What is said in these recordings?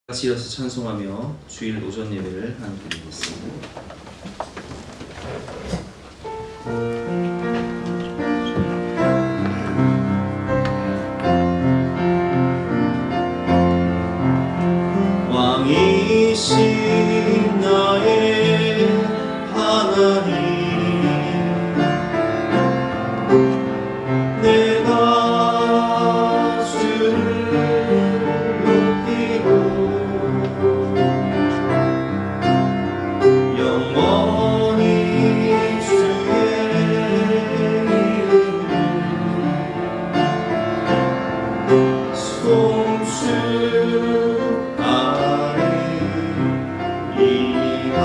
같이 일어서 찬송하며 주일 오전 예배를 함께 드리겠습니다. 왕이신 나의 하나님, 내가 주를 높이고 영원히 주의 이름을 송축하리이다.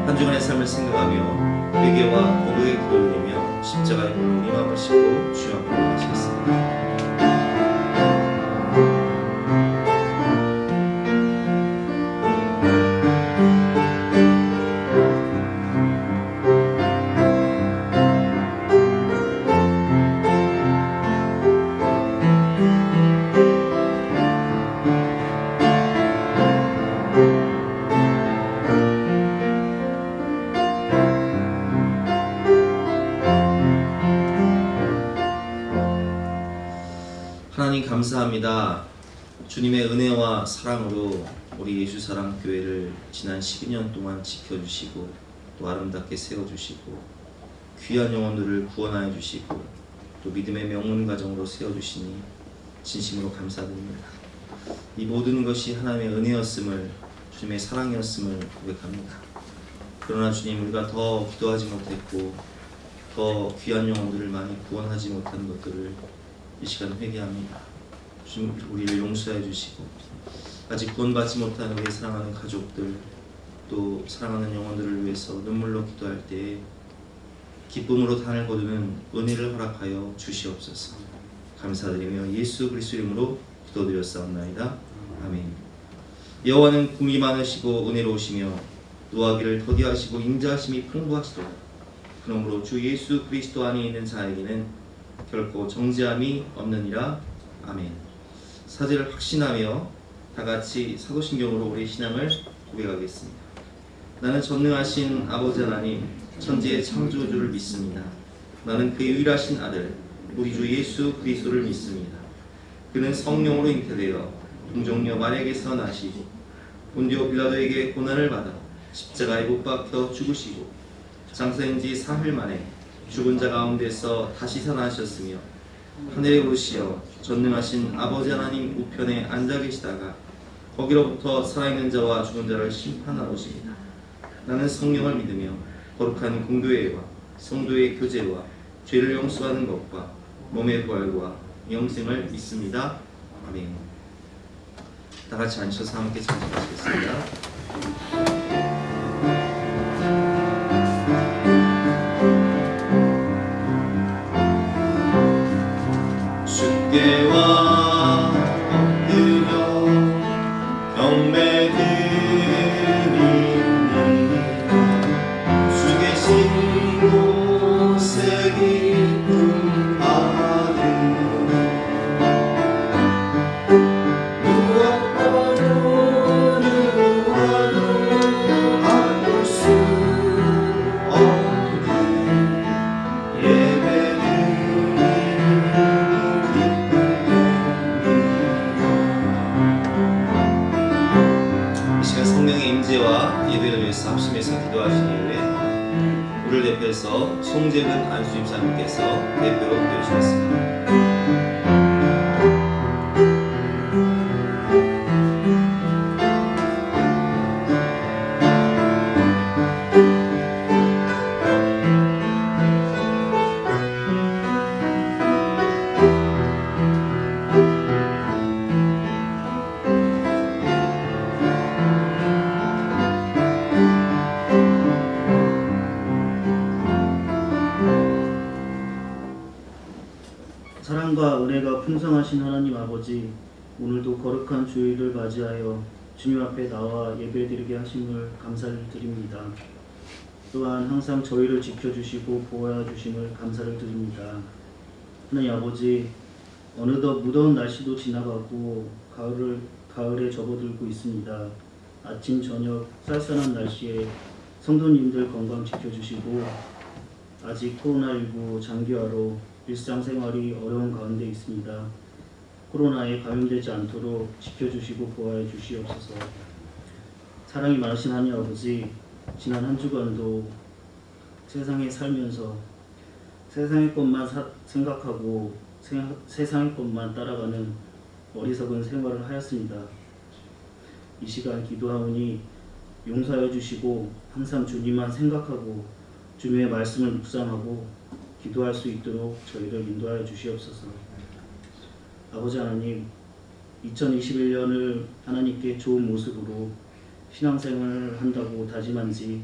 한 주간의 삶을 생각하며 회개와 거룩의 기도 올리며 십자가의 볼로 이마음을 싣고 주여 앞으로 나가시겠습니다. 하나님 감사합니다. 주님의 은혜와 사랑으로 우리 예수사랑교회를 지난 12년 동안 지켜주시고 또 아름답게 세워주시고 귀한 영혼들을 구원하여 주시고 또 믿음의 명문 가정으로 세워주시니 진심으로 감사드립니다. 이 모든 것이 하나님의 은혜였음을, 주님의 사랑이었음을 고백합니다. 그러나 주님, 우리가 더 기도하지 못했고 더 귀한 영혼들을 많이 구원하지 못한 것들을 이 시간 회개합니다. 주님, 우리를 용서해 주시고 아직 구원받지 못한 우리 사랑하는 가족들 또 사랑하는 영혼들을 위해서 눈물로 기도할 때에 기쁨으로 단을 거두는 은혜를 허락하여 주시옵소서. 감사드리며 예수 그리스도 이름으로 기도드렸사옵나이다. 아멘. 여호와는 궁이 많으시고 은혜로우시며 노하기를 더디하시고 인자하심이 풍부하시도다. 그러므로 주 예수 그리스도 안에 있는 자에게는 결코 정죄함이 없느니라. 아멘. 사제를 확신하며 다같이 사도신경으로 우리 신앙을 고백하겠습니다. 나는 전능하신 아버지 하나님 천지의 창조주를 믿습니다. 나는 그의 유일하신 아들 우리 주 예수 그리스도를 믿습니다. 그는 성령으로 잉태되어 동정녀 마리아에게서 나시고 본디오 빌라도에게 고난을 받아 십자가에 못 박혀 죽으시고 장사인 지 사흘 만에 죽은 자 가운데서 다시 살아나셨으며 하늘에 오르시어 전능하신 아버지 하나님 우편에 앉아 계시다가 거기로부터 살아있는 자와 죽은 자를 심판하러 오십니다. 나는 성령을 믿으며 거룩한 공교회와 성도의 교제와 죄를 용서하는 것과 몸의 부활과 영생을 믿습니다. 아멘. 다 같이 앉으셔서 함께 찬송하시겠습니다. 주께와 엎드려 경배드리니 주 계신 곳에 기쁨 받으 무엇보다 누구와도 바꿀 수 없는 임재와 예배를 위해서 합심해서 기도하신 이후에 우리를 대표해서 송재근 안수임사님께서 대표로 기도해주셨습니다. 사랑과 은혜가 풍성하신 하나님 아버지, 오늘도 거룩한 주일을 맞이하여 주님 앞에 나와 예배드리게 하심을 감사를 드립니다. 또한 항상 저희를 지켜주시고 보호해 주심을 감사를 드립니다. 하나님 아버지, 어느덧 무더운 날씨도 지나가고 가을에 접어들고 있습니다. 아침 저녁 쌀쌀한 날씨에 성도님들 건강 지켜주시고 아직 코로나19 장기화로 일상생활이 어려운 가운데 있습니다. 코로나에 감염되지 않도록 지켜주시고 보호해 주시옵소서. 사랑이 많으신 하나님 아버지, 지난 한 주간도 세상에 살면서 세상의 것만 생각하고 세상의 것만 따라가는 어리석은 생활을 하였습니다. 이 시간 기도하오니 용서하여 주시고 항상 주님만 생각하고 주님의 말씀을 묵상하고 기도할 수 있도록 저희를 인도하여 주시옵소서. 아버지 하나님, 2021년을 하나님께 좋은 모습으로 신앙생활을 한다고 다짐한 지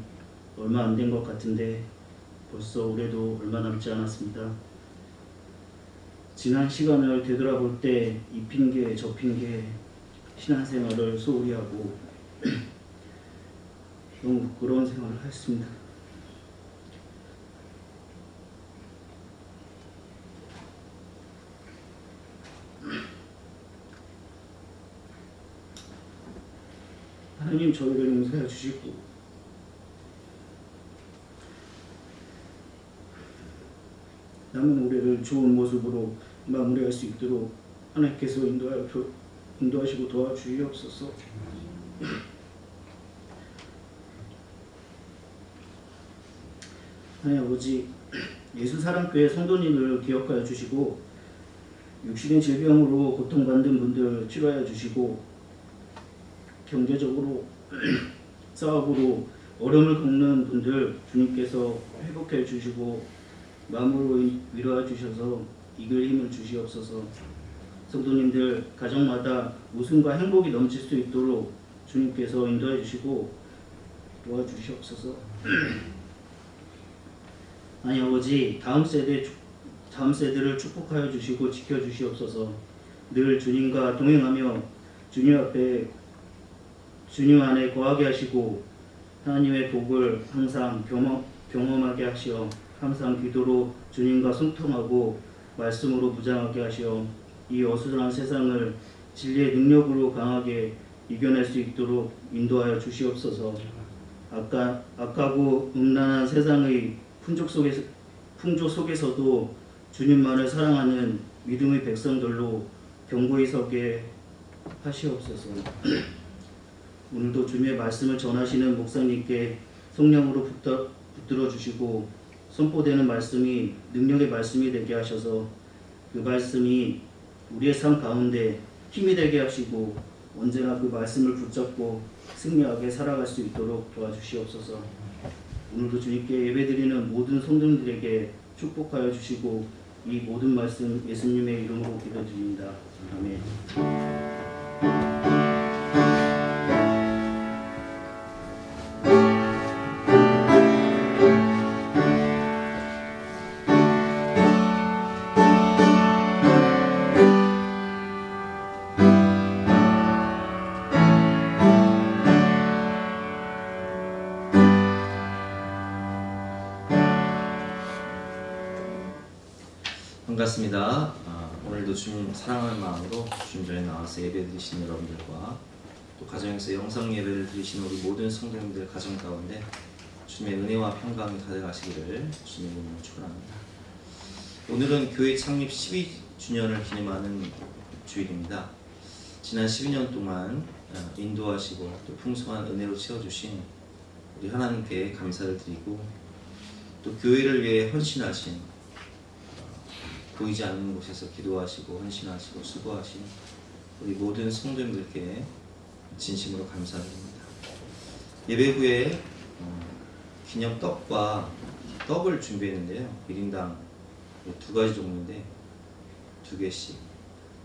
얼마 안 된 것 같은데 벌써 올해도 얼마 남지 않았습니다. 지난 시간을 되돌아볼 때 이 핑계 저 핑계 신앙생활을 소홀히 하고 너무 부끄러운 생활을 했습니다. 하나님, 저희를 용서해 주시고 남은 올해를 좋은 모습으로 마무리할 수 있도록 하나님께서 인도하시고 도와주시옵소서. 하나님 아버지, 예수사랑교회 성도님을 기억하여 주시고 육신의 질병으로 고통받는 분들 치료하여 주시고 경제적으로 사업으로 어려움을 겪는 분들 주님께서 회복해 주시고 마음으로 위로해 주셔서 이길 힘을 주시옵소서. 성도님들 가정마다 웃음과 행복이 넘칠 수 있도록 주님께서 인도해 주시고 도와주시옵소서. 하나님 아버지, 다음 세대를 축복하여 주시고 지켜 주시옵소서. 늘 주님과 동행하며 주님 안에 거하게 하시고 하나님의 복을 항상 경험하게 하시어 항상 기도로 주님과 소통하고 말씀으로 무장하게 하시어 이 어수선한 세상을 진리의 능력으로 강하게 이겨낼 수 있도록 인도하여 주시옵소서. 악하고 음란한 세상의 풍조 속에서도 주님만을 사랑하는 믿음의 백성들로 견고히 서게 하시옵소서. 오늘도 주님의 말씀을 전하시는 목사님께 성령으로 붙들어 주시고 선포되는 말씀이 능력의 말씀이 되게 하셔서 그 말씀이 우리의 삶 가운데 힘이 되게 하시고 언제나 그 말씀을 붙잡고 승리하게 살아갈 수 있도록 도와주시옵소서. 오늘도 주님께 예배드리는 모든 성도들에게 축복하여 주시고 이 모든 말씀 예수님의 이름으로 기도드립니다. 아멘. 반갑습니다. 오늘도 주님 사랑하는 마음으로 주님 전에 나와서 예배 드리시는 여러분들과 또 가정에서 영상 예배를 드리시는 우리 모든 성도님들 가정 가운데 주님의 은혜와 평강이 가득하시기를 주님 이름으로 축원합니다. 오늘은 교회 창립 12주년을 기념하는 주일입니다. 지난 12년 동안 인도하시고 또 풍성한 은혜로 채워주신 우리 하나님께 감사를 드리고 또 교회를 위해 헌신하신 보이지 않는 곳에서 기도하시고 헌신하시고 수고하신 우리 모든 성도님들께 진심으로 감사드립니다. 예배 후에 기념 떡과 떡을 준비했는데요. 1인당 2가지 종류인데 2개씩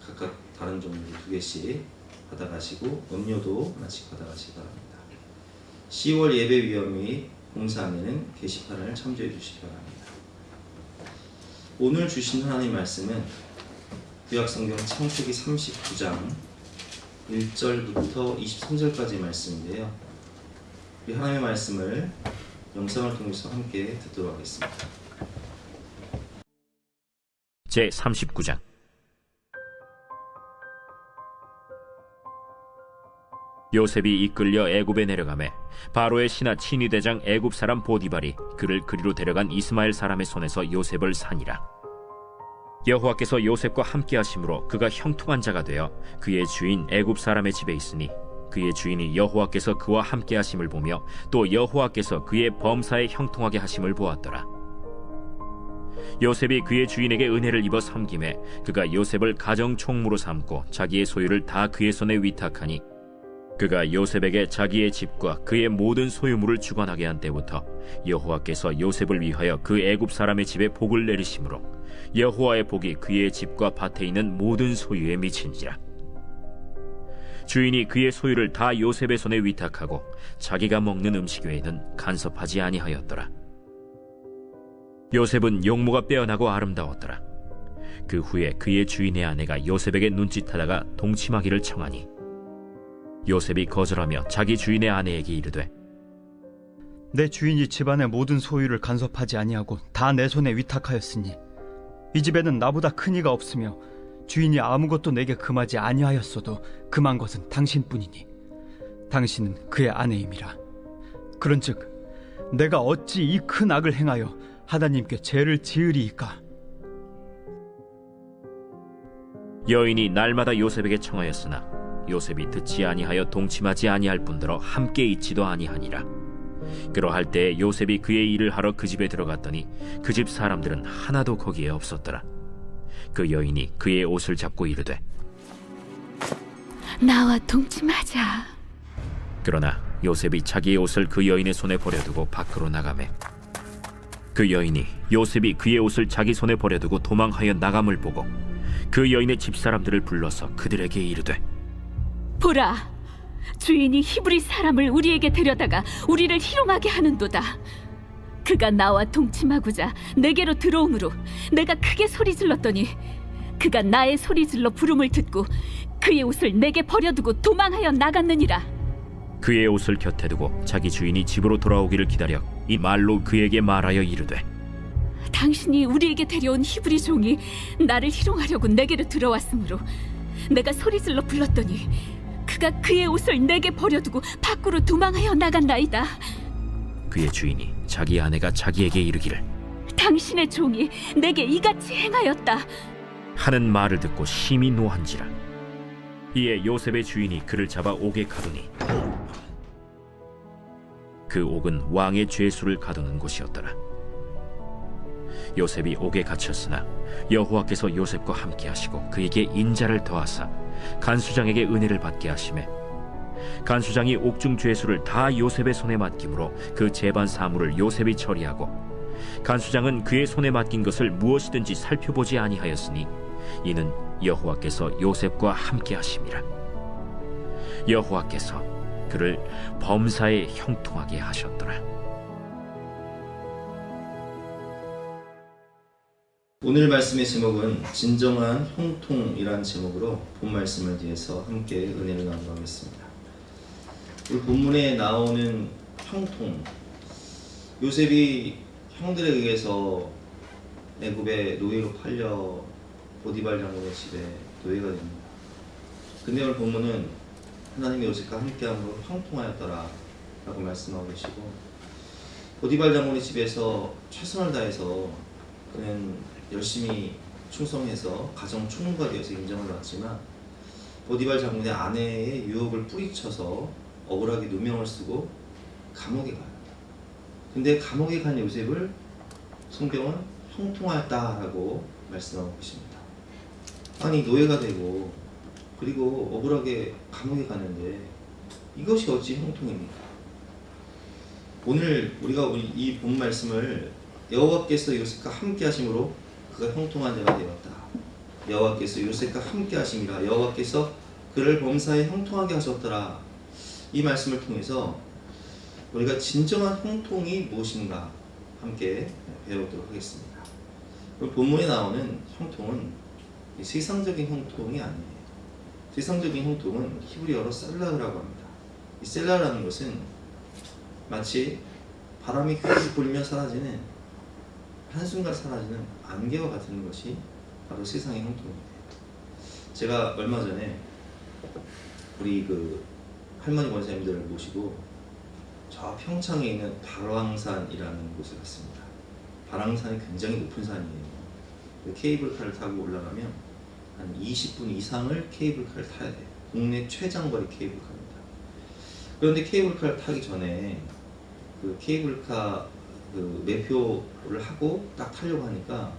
각각 다른 종류로 2개씩 받아가시고 음료도 하나씩 받아가시기 바랍니다. 10월 예배위원 및 봉사안에는 게시판을 참조해 주시기 바랍니다. 오늘 주신 하나님 말씀은 구약성경 창세기 39장 1절부터 23절까지 말씀인데요. 이 하나님의 말씀을 영상을 통해서 함께 듣도록 하겠습니다. 제39장 요셉이 이끌려 애굽에 내려가매 바로의 신하 친위대장 애굽 사람 보디발이 그를 그리로 데려간 이스마엘 사람의 손에서 요셉을 산이라. 여호와께서 요셉과 함께 하심으로 그가 형통한 자가 되어 그의 주인 애굽 사람의 집에 있으니 그의 주인이 여호와께서 그와 함께 하심을 보며 또 여호와께서 그의 범사에 형통하게 하심을 보았더라. 요셉이 그의 주인에게 은혜를 입어 섬김에 그가 요셉을 가정 총무로 삼고 자기의 소유를 다 그의 손에 위탁하니 그가 요셉에게 자기의 집과 그의 모든 소유물을 주관하게 한 때부터 여호와께서 요셉을 위하여 그 애굽 사람의 집에 복을 내리심으로 여호와의 복이 그의 집과 밭에 있는 모든 소유에 미친지라. 주인이 그의 소유를 다 요셉의 손에 위탁하고 자기가 먹는 음식 외에는 간섭하지 아니하였더라. 요셉은 용모가 빼어나고 아름다웠더라. 그 후에 그의 주인의 아내가 요셉에게 눈짓하다가 동침하기를 청하니 요셉이 거절하며 자기 주인의 아내에게 이르되 내 주인이 집안의 모든 소유를 간섭하지 아니하고 다 내 손에 위탁하였으니 이 집에는 나보다 큰 이가 없으며 주인이 아무것도 내게 금하지 아니하였어도 금한 것은 당신뿐이니 당신은 그의 아내임이라. 그런즉 내가 어찌 이 큰 악을 행하여 하나님께 죄를 지으리이까? 여인이 날마다 요셉에게 청하였으나 요셉이 듣지 아니하여 동침하지 아니할 뿐더러 함께 있지도 아니하니라. 그러할 때 요셉이 그의 일을 하러 그 집에 들어갔더니 그 집 사람들은 하나도 거기에 없었더라. 그 여인이 그의 옷을 잡고 이르되 나와 동침하자. 그러나 요셉이 자기의 옷을 그 여인의 손에 버려두고 밖으로 나가매 그 여인이 요셉이 그의 옷을 자기 손에 버려두고 도망하여 나감을 보고 그 여인의 집사람들을 불러서 그들에게 이르되 보라, 주인이 히브리 사람을 우리에게 데려다가 우리를 희롱하게 하는도다. 그가 나와 동침하고자 내게로 들어오므로 내가 크게 소리 질렀더니 그가 나의 소리 질러 부름을 듣고 그의 옷을 내게 버려두고 도망하여 나갔느니라. 그의 옷을 곁에 두고 자기 주인이 집으로 돌아오기를 기다려 이 말로 그에게 말하여 이르되 당신이 우리에게 데려온 히브리 종이 나를 희롱하려고 내게로 들어왔으므로 내가 소리질러 불렀더니 그가 그의 옷을 내게 버려두고 밖으로 도망하여 나간나이다. 그의 주인이 자기 아내가 자기에게 이르기를 당신의 종이 내게 이같이 행하였다 하는 말을 듣고 심히 노한지라. 이에 요셉의 주인이 그를 잡아 옥에 가두니 그 옥은 왕의 죄수를 가두는 곳이었더라. 요셉이 옥에 갇혔으나 여호와께서 요셉과 함께 하시고 그에게 인자를 더하사 간수장에게 은혜를 받게 하시매 간수장이 옥중 죄수를 다 요셉의 손에 맡김으로 그 재반 사물을 요셉이 처리하고 간수장은 그의 손에 맡긴 것을 무엇이든지 살펴보지 아니하였으니 이는 여호와께서 요셉과 함께 하심이라. 여호와께서 그를 범사에 형통하게 하셨더라. 오늘 말씀의 제목은 진정한 형통이라는 제목으로 본 말씀을 위해서 함께 은혜를 나누겠습니다. 오늘 본문에 나오는 형통, 요셉이 형들에 의해서 애굽의 노예로 팔려 보디발 장군의 집에 노예가 됩니다. 근데 오늘 본문은 하나님의 요셉과 함께함으로 형통하였더라 라고 말씀하고 계시고, 보디발 장군의 집에서 최선을 다해서 그는 열심히 충성해서 가정 총무가 되어서 인정을 받지만 보디발 장군의 아내의 유혹을 뿌리쳐서 억울하게 누명을 쓰고 감옥에 가요. 근데 감옥에 간 요셉을 성경은 형통하였다라고 말씀하고 계십니다. 아니 노예가 되고 그리고 억울하게 감옥에 가는데 이것이 어찌 형통입니까? 오늘 우리가 이 본 말씀을 여호와께서 요셉과 함께 하심으로 그가 형통한 자가 되었다. 여호와께서 요셉과 함께 하심이라. 여호와께서 그를 범사에 형통하게 하셨더라. 이 말씀을 통해서 우리가 진정한 형통이 무엇인가 함께 배워보도록 하겠습니다. 본문에 나오는 형통은 세상적인 형통이 아니에요. 세상적인 형통은 히브리어로 셀라라고 합니다. 이 셀라라는 것은 마치 바람이 휙 불면 사라지는, 한순간 사라지는 안개와 같은 것이 바로 세상의 형통입니다. 제가 얼마 전에 우리 할머니 권사님들을 모시고 저 평창에 있는 발왕산이라는 곳에 갔습니다. 발왕산이 굉장히 높은 산이에요. 케이블카를 타고 올라가면 한 20분 이상을 케이블카를 타야 돼요. 국내 최장거리 케이블카입니다. 그런데 케이블카를 타기 전에 그 케이블카 그 매표를 하고 딱 타려고 하니까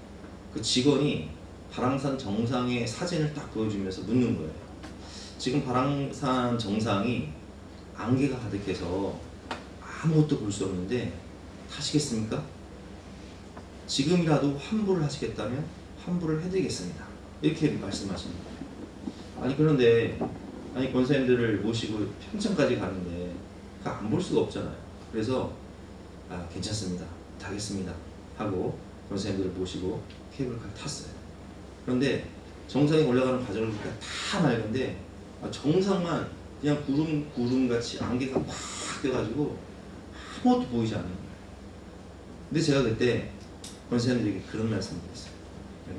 그 직원이 발왕산 정상의 사진을 딱 보여주면서 묻는 거예요. 지금 발왕산 정상이 안개가 가득해서 아무것도 볼 수 없는데 타시겠습니까? 지금이라도 환불을 하시겠다면 환불을 해드리겠습니다. 이렇게 말씀하시는 거예요. 아니 그런데 권사님들을 모시고 평창까지 가는데 안 볼 수가 없잖아요. 그래서 괜찮습니다. 타겠습니다. 하고 권사님들을 모시고 케이블카를 탔어요. 그런데 정상에 올라가는 과정을 보니까 다 맑은데 정상만 그냥 구름같이 안개가 꽉 껴가지고 아무것도 보이지 않는 거예요. 근데 제가 그때 권사님들에게 그런 말씀을 드렸어요.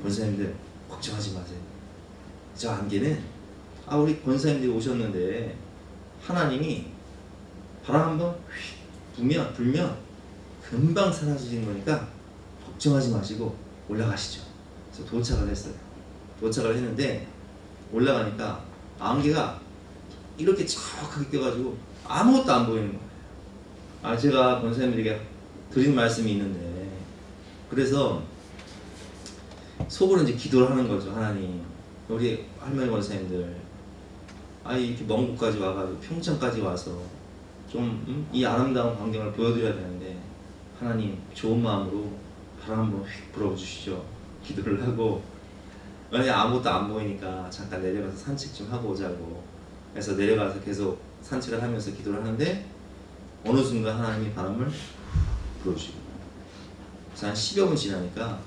권사님들 걱정하지 마세요. 저 안개는 우리 권사님들이 오셨는데 하나님이 바람 한번 휙 불면 금방 사라지는 거니까 걱정하지 마시고 올라가시죠. 그래서 도착을 했어요. 도착을 했는데 올라가니까 안개가 이렇게 정확하게 껴가지고 아무것도 안 보이는 거예요. 제가 권사님들에게 드린 말씀이 있는데 그래서 속으로 이제 기도를 하는 거죠. 하나님, 우리 할머니 권사님들 이렇게 먼 곳까지 와가지고 평창까지 와서 좀 이 아름다운 광경을 보여드려야 되는데 하나님 좋은 마음으로 바람 한번 휙 불어주시죠. 기도를 하고 만약에 아무것도 안 보이니까 잠깐 내려가서 산책 좀 하고 오자고 해서 내려가서 계속 산책을 하면서 기도를 하는데 어느 순간 하나님이 바람을 불어주시고 그래서 한 10여 분 지나니까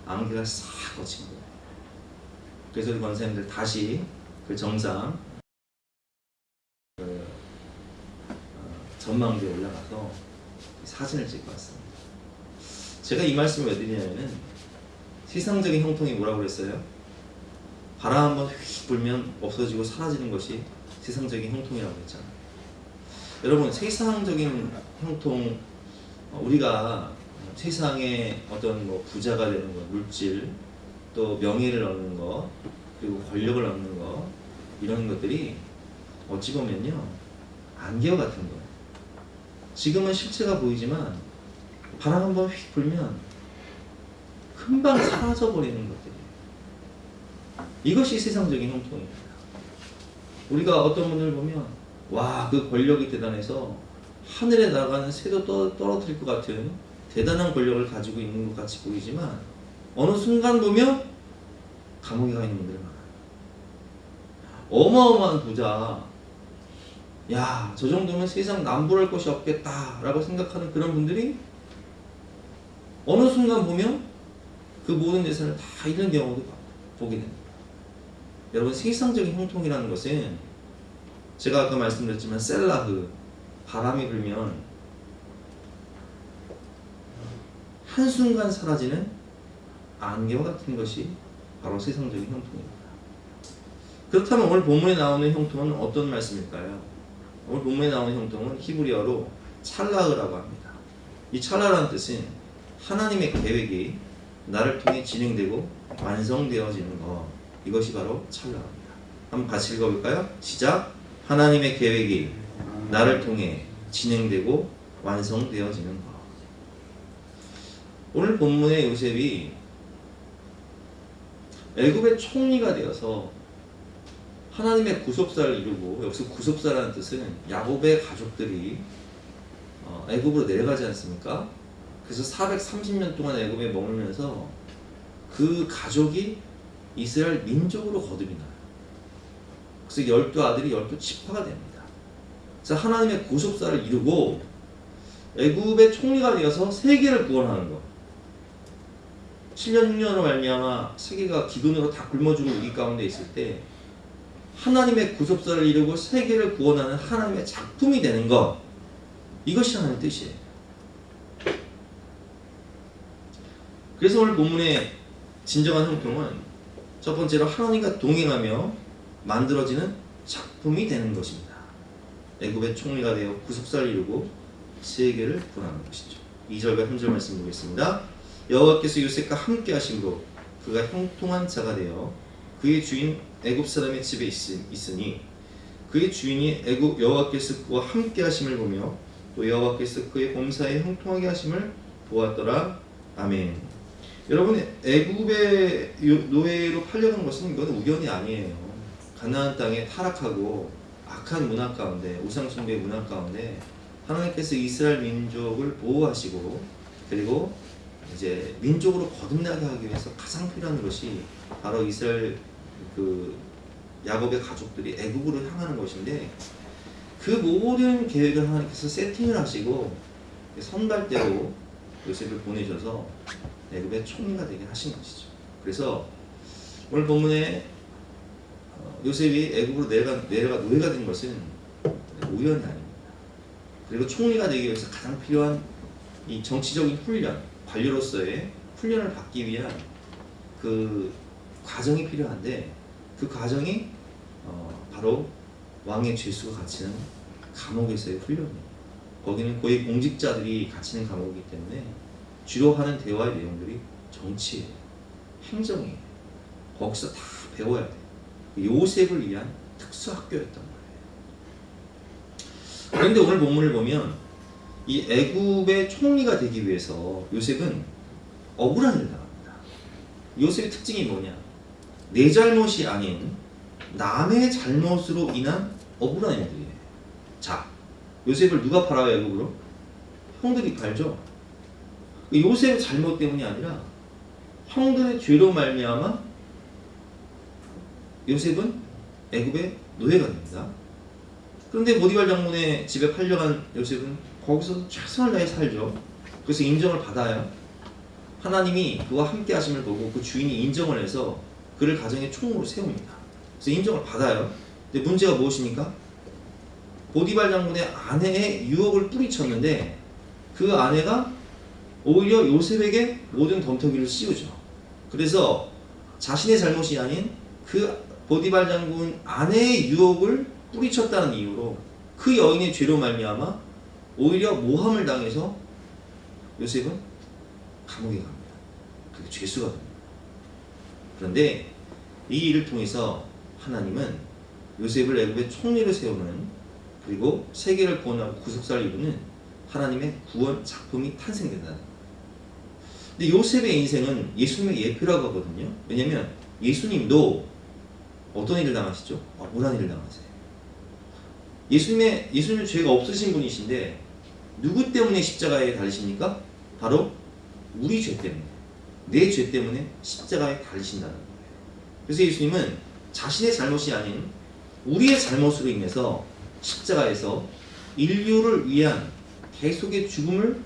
안개가 싹 거친 거예요. 그래서 우리 권사님들 다시 그 정상 전망대에 올라가서 사진을 찍고 왔습니다. 제가 이 말씀을 왜 드리냐면은 세상적인 형통이 뭐라고 그랬어요? 바람 한번 휙 불면 없어지고 사라지는 것이 세상적인 형통이라고 했잖아요. 여러분, 세상적인 형통, 우리가 세상에 어떤 부자가 되는 것, 물질, 또 명예를 얻는 것, 그리고 권력을 얻는 것, 이런 것들이 어찌 보면요 안개와 같은 거예요. 지금은 실체가 보이지만 바람 한번 휙 불면 금방 사라져 버리는 것들이에요. 이것이 세상적인 형통입니다. 우리가 어떤 분을 보면 그 권력이 대단해서 하늘에 나가는 새도 떨어뜨릴 것 같은 대단한 권력을 가지고 있는 것 같이 보이지만 어느 순간 보면 감옥에 가 있는 분들이 많아요. 어마어마한 부자, 저 정도면 세상 남부할 것이 없겠다 라고 생각하는 그런 분들이 어느 순간 보면 그 모든 재산을 다 잃는 경우도 보게 됩니다. 여러분, 세상적인 형통이라는 것은 제가 아까 말씀드렸지만 셀라흐, 바람이 불면 한순간 사라지는 안개와 같은 것이 바로 세상적인 형통입니다. 그렇다면 오늘 본문에 나오는 형통은 어떤 말씀일까요? 오늘 본문에 나오는 형통은 히브리어로 찰라흐라고 합니다. 이 찰라라는 뜻은 하나님의 계획이 나를 통해 진행되고 완성되어지는 것, 이것이 바로 찰라입니다. 한번 같이 읽어볼까요? 시작. 하나님의 계획이 나를 통해 진행되고 완성되어지는 것. 오늘 본문의 요셉이 애굽의 총리가 되어서 하나님의 구속사를 이루고, 여기서 구속사라는 뜻은 야곱의 가족들이 애굽으로 내려가지 않습니까? 그래서 430년 동안 애굽에 머물면서 그 가족이 이스라엘 민족으로 거듭이 나요. 그래서 12아들이 12지파가 됩니다. 그래서 하나님의 구속사를 이루고 애굽의 총리가 되어서 세계를 구원하는 것. 7년 6년으로 말미암아 세계가 기근으로 다 굶어 죽을 위기 가운데 있을 때 하나님의 구속사를 이루고 세계를 구원하는 하나님의 작품이 되는 것, 이것이 하나님의 뜻이에요. 그래서 오늘 본문의 진정한 형통은 첫 번째로 하나님과 동행하며 만들어지는 작품이 되는 것입니다. 애굽의 총리가 되어 구속사를 이루고 세계를 구원하는 것이죠. 2절과 3절 말씀 보겠습니다. 여호와께서 요셉과 함께 하심으로 그가 형통한 자가 되어 그의 주인 애굽 사람의 집에 있으니 그의 주인이 애굽 여호와께서 그와 함께 하심을 보며 또 여호와께서 그의 범사에 형통하게 하심을 보았더라. 아멘. 여러분, 애굽의 노예로 팔려간 것은 이건 우연이 아니에요. 가나안 땅에 타락하고 악한 문화 가운데, 우상 숭배 문화 가운데 하나님께서 이스라엘 민족을 보호하시고 그리고 이제 민족으로 거듭나게 하기 위해서 가장 필요한 것이 바로 이스라엘 야곱의 가족들이 애굽으로 향하는 것인데, 그 모든 계획을 하나님께서 세팅을 하시고 선발대로 요셉을 보내셔서 애굽의 총리가 되게 하신 것이죠. 그래서 오늘 본문에 요셉이 애굽으로 내려가 노예가 된 것은 우연이 아닙니다. 그리고 총리가 되기 위해서 가장 필요한 이 정치적인 훈련, 관료로서의 훈련을 받기 위한 그 과정이 필요한데, 그 과정이 바로 왕의 죄수가 갇히는 감옥에서의 훈련이에요. 거기는 거의 공직자들이 갇히는 감옥이기 때문에 주로 하는 대화의 내용들이 정치예요, 행정이에요. 거기서 다 배워야 돼요. 요셉을 위한 특수 학교였단 말이에요. 그런데 오늘 본문을 보면 이 애굽의 총리가 되기 위해서 요셉은 억울한 일을 당합니다. 요셉의 특징이 뭐냐? 내 잘못이 아닌 남의 잘못으로 인한 억울한 일들이에요. 자, 요셉을 누가 팔아요, 애굽으로? 형들이 팔죠. 요셉의 잘못 때문이 아니라 형들의 죄로 말미암아 요셉은 애굽의 노예가 됩니다. 그런데 보디발 장군의 집에 팔려간 요셉은 거기서 최선을 다해 살죠. 그래서 인정을 받아요. 하나님이 그와 함께 하심을 보고 그 주인이 인정을 해서 그를 가정의 총으로 세웁니다. 그래서 인정을 받아요. 근데 문제가 무엇입니까? 보디발 장군의 아내의 유혹을 뿌리쳤는데 그 아내가 오히려 요셉에게 모든 덤터기를 씌우죠. 그래서 자신의 잘못이 아닌 그 보디발 장군 아내의 유혹을 뿌리쳤다는 이유로 그 여인의 죄로 말미암아 오히려 모함을 당해서 요셉은 감옥에 갑니다. 그게 죄수가 됩니다. 그런데 이 일을 통해서 하나님은 요셉을 애굽의 총리로 세우는, 그리고 세계를 구원하고 구속사를 이루는 하나님의 구원 작품이 탄생된다는 거예요. 근데 요셉의 인생은 예수님의 예표라고 하거든요. 왜냐하면 예수님도 어떤 일을 당하시죠? 억울한 일을 당하세요. 예수님은 죄가 없으신 분이신데 누구 때문에 십자가에 달리십니까? 바로 우리 죄 때문에, 내 죄 때문에 십자가에 달리신다는 거예요. 그래서 예수님은 자신의 잘못이 아닌 우리의 잘못으로 인해서 십자가에서 인류를 위한 계속의 죽음을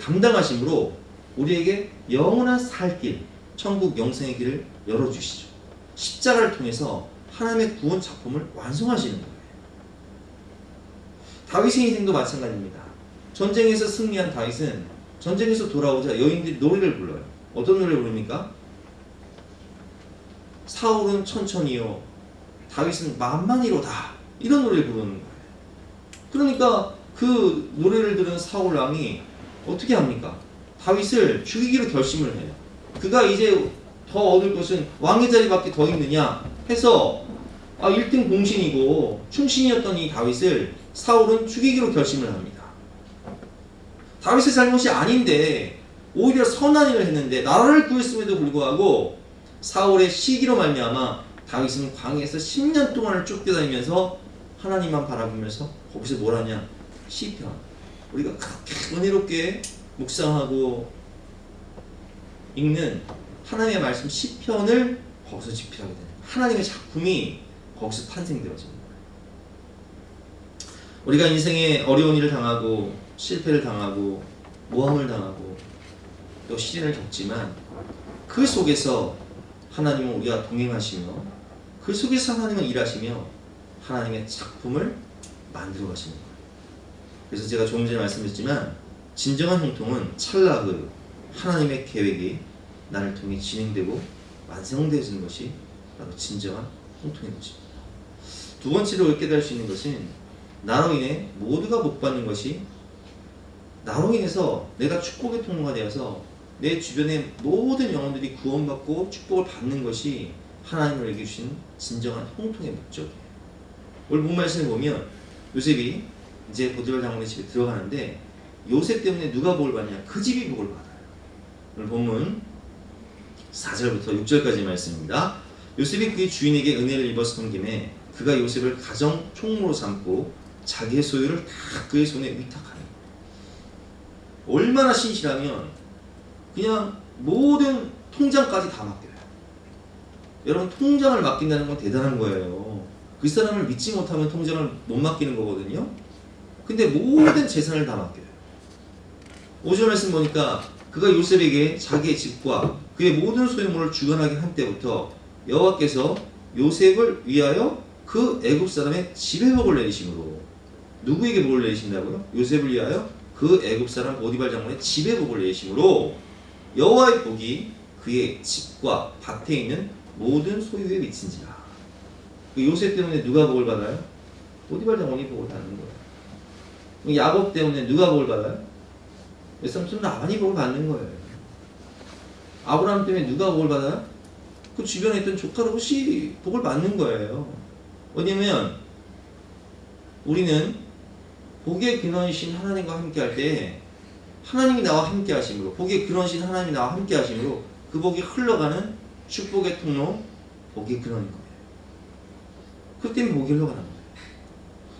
감당하심으로 우리에게 영원한 살길, 천국 영생의 길을 열어주시죠. 십자가를 통해서 하나님의 구원 작품을 완성하시는 거예요. 다윗의 인생도 마찬가지입니다. 전쟁에서 승리한 다윗은 전쟁에서 돌아오자 여인들이 노래를 불러요. 어떤 노래를 부릅니까? 사울은 천천히요, 다윗은 만만히로다, 이런 노래를 부르는 거예요. 그러니까 그 노래를 들은 사울 왕이 어떻게 합니까? 다윗을 죽이기로 결심을 해요. 그가 이제 더 얻을 것은 왕의 자리밖에 더 있느냐 해서 1등 공신이고 충신이었던 이 다윗을 사울은 죽이기로 결심을 합니다. 다윗의 잘못이 아닌데 오히려 선한 일을 했는데 나라를 구했음에도 불구하고 사울의 시기로 말미암아 다윗은 광야에서 10년 동안을 쫓겨다니면서 하나님만 바라보면서 거기서 뭘 하냐? 시편. 우리가 그렇게 은혜롭게 묵상하고 읽는 하나님의 말씀 시편을 거기서 집필하게 되는, 하나님의 작품이 거기서 탄생되어집니다. 우리가 인생에 어려운 일을 당하고 실패를 당하고 모함을 당하고 또 시련을 겪지만 그 속에서 하나님은 우리와 동행하시며 그 속에서 하나님은 일하시며 하나님의 작품을 만들어 가시는 거예요. 그래서 제가 조금 전에 말씀드렸지만 진정한 형통은 찰나의 하나님의 계획이 나를 통해 진행되고 완성되어지는 것이 바로 진정한 형통의 것입니다. 두 번째로 깨달을 수 있는 것은 나로 인해 모두가 복받는 것이, 나로 인해서 내가 축복의 통로가 되어서 내 주변의 모든 영혼들이 구원받고 축복을 받는 것이 하나님을 주신 진정한 형통의 목적이에요. 오늘 본 말씀을 보면 요셉이 이제 보디발 장군의 집에 들어가는데 요셉 때문에 누가 복을 받냐? 그 집이 복을 받아요. 오늘 본문 4절부터 6절까지 말씀입니다. 요셉이 그의 주인에게 은혜를 입어서 섬김에 그가 요셉을 가정 총무로 삼고 자기의 소유를 다 그의 손에 위탁하니, 얼마나 신실하면 그냥 모든 통장까지 다 맡겨요. 여러분, 통장을 맡긴다는 건 대단한 거예요. 그 사람을 믿지 못하면 통장을 못 맡기는 거거든요. 근데 모든 재산을 다 맡겨요. 5절 말씀 보니까 그가 요셉에게 자기의 집과 그의 모든 소유물을 주관하게 한 때부터 여호와께서 요셉을 위하여 그 애굽 사람의 집에 복을 내리심으로, 누구에게 복을 내리신다고요? 요셉을 위하여 그 애굽 사람 보디발 장군의 집에 복을 내리심으로 여호와의 복이 그의 집과 밭에 있는 모든 소유에 미친지라. 그 요셉 때문에 누가 복을 받아요? 보디발 장군이 복을 받는 거예요. 야곱 때문에 누가 복을 받아요? 삼손 라반이 복을 받는 거예요. 아브라함 때문에 누가 복을 받아요? 그 주변에 있던 조카 롯이 복을 받는 거예요. 왜냐면 우리는 복의 근원이신 하나님과 함께 할 때 하나님이 나와 함께 하심으로, 복의 근원이신 하나님이 나와 함께 하심으로 그 복이 흘러가는 축복의 통로, 복의 근원인 거예요. 그 때문에 복이 흘러가는 거예요.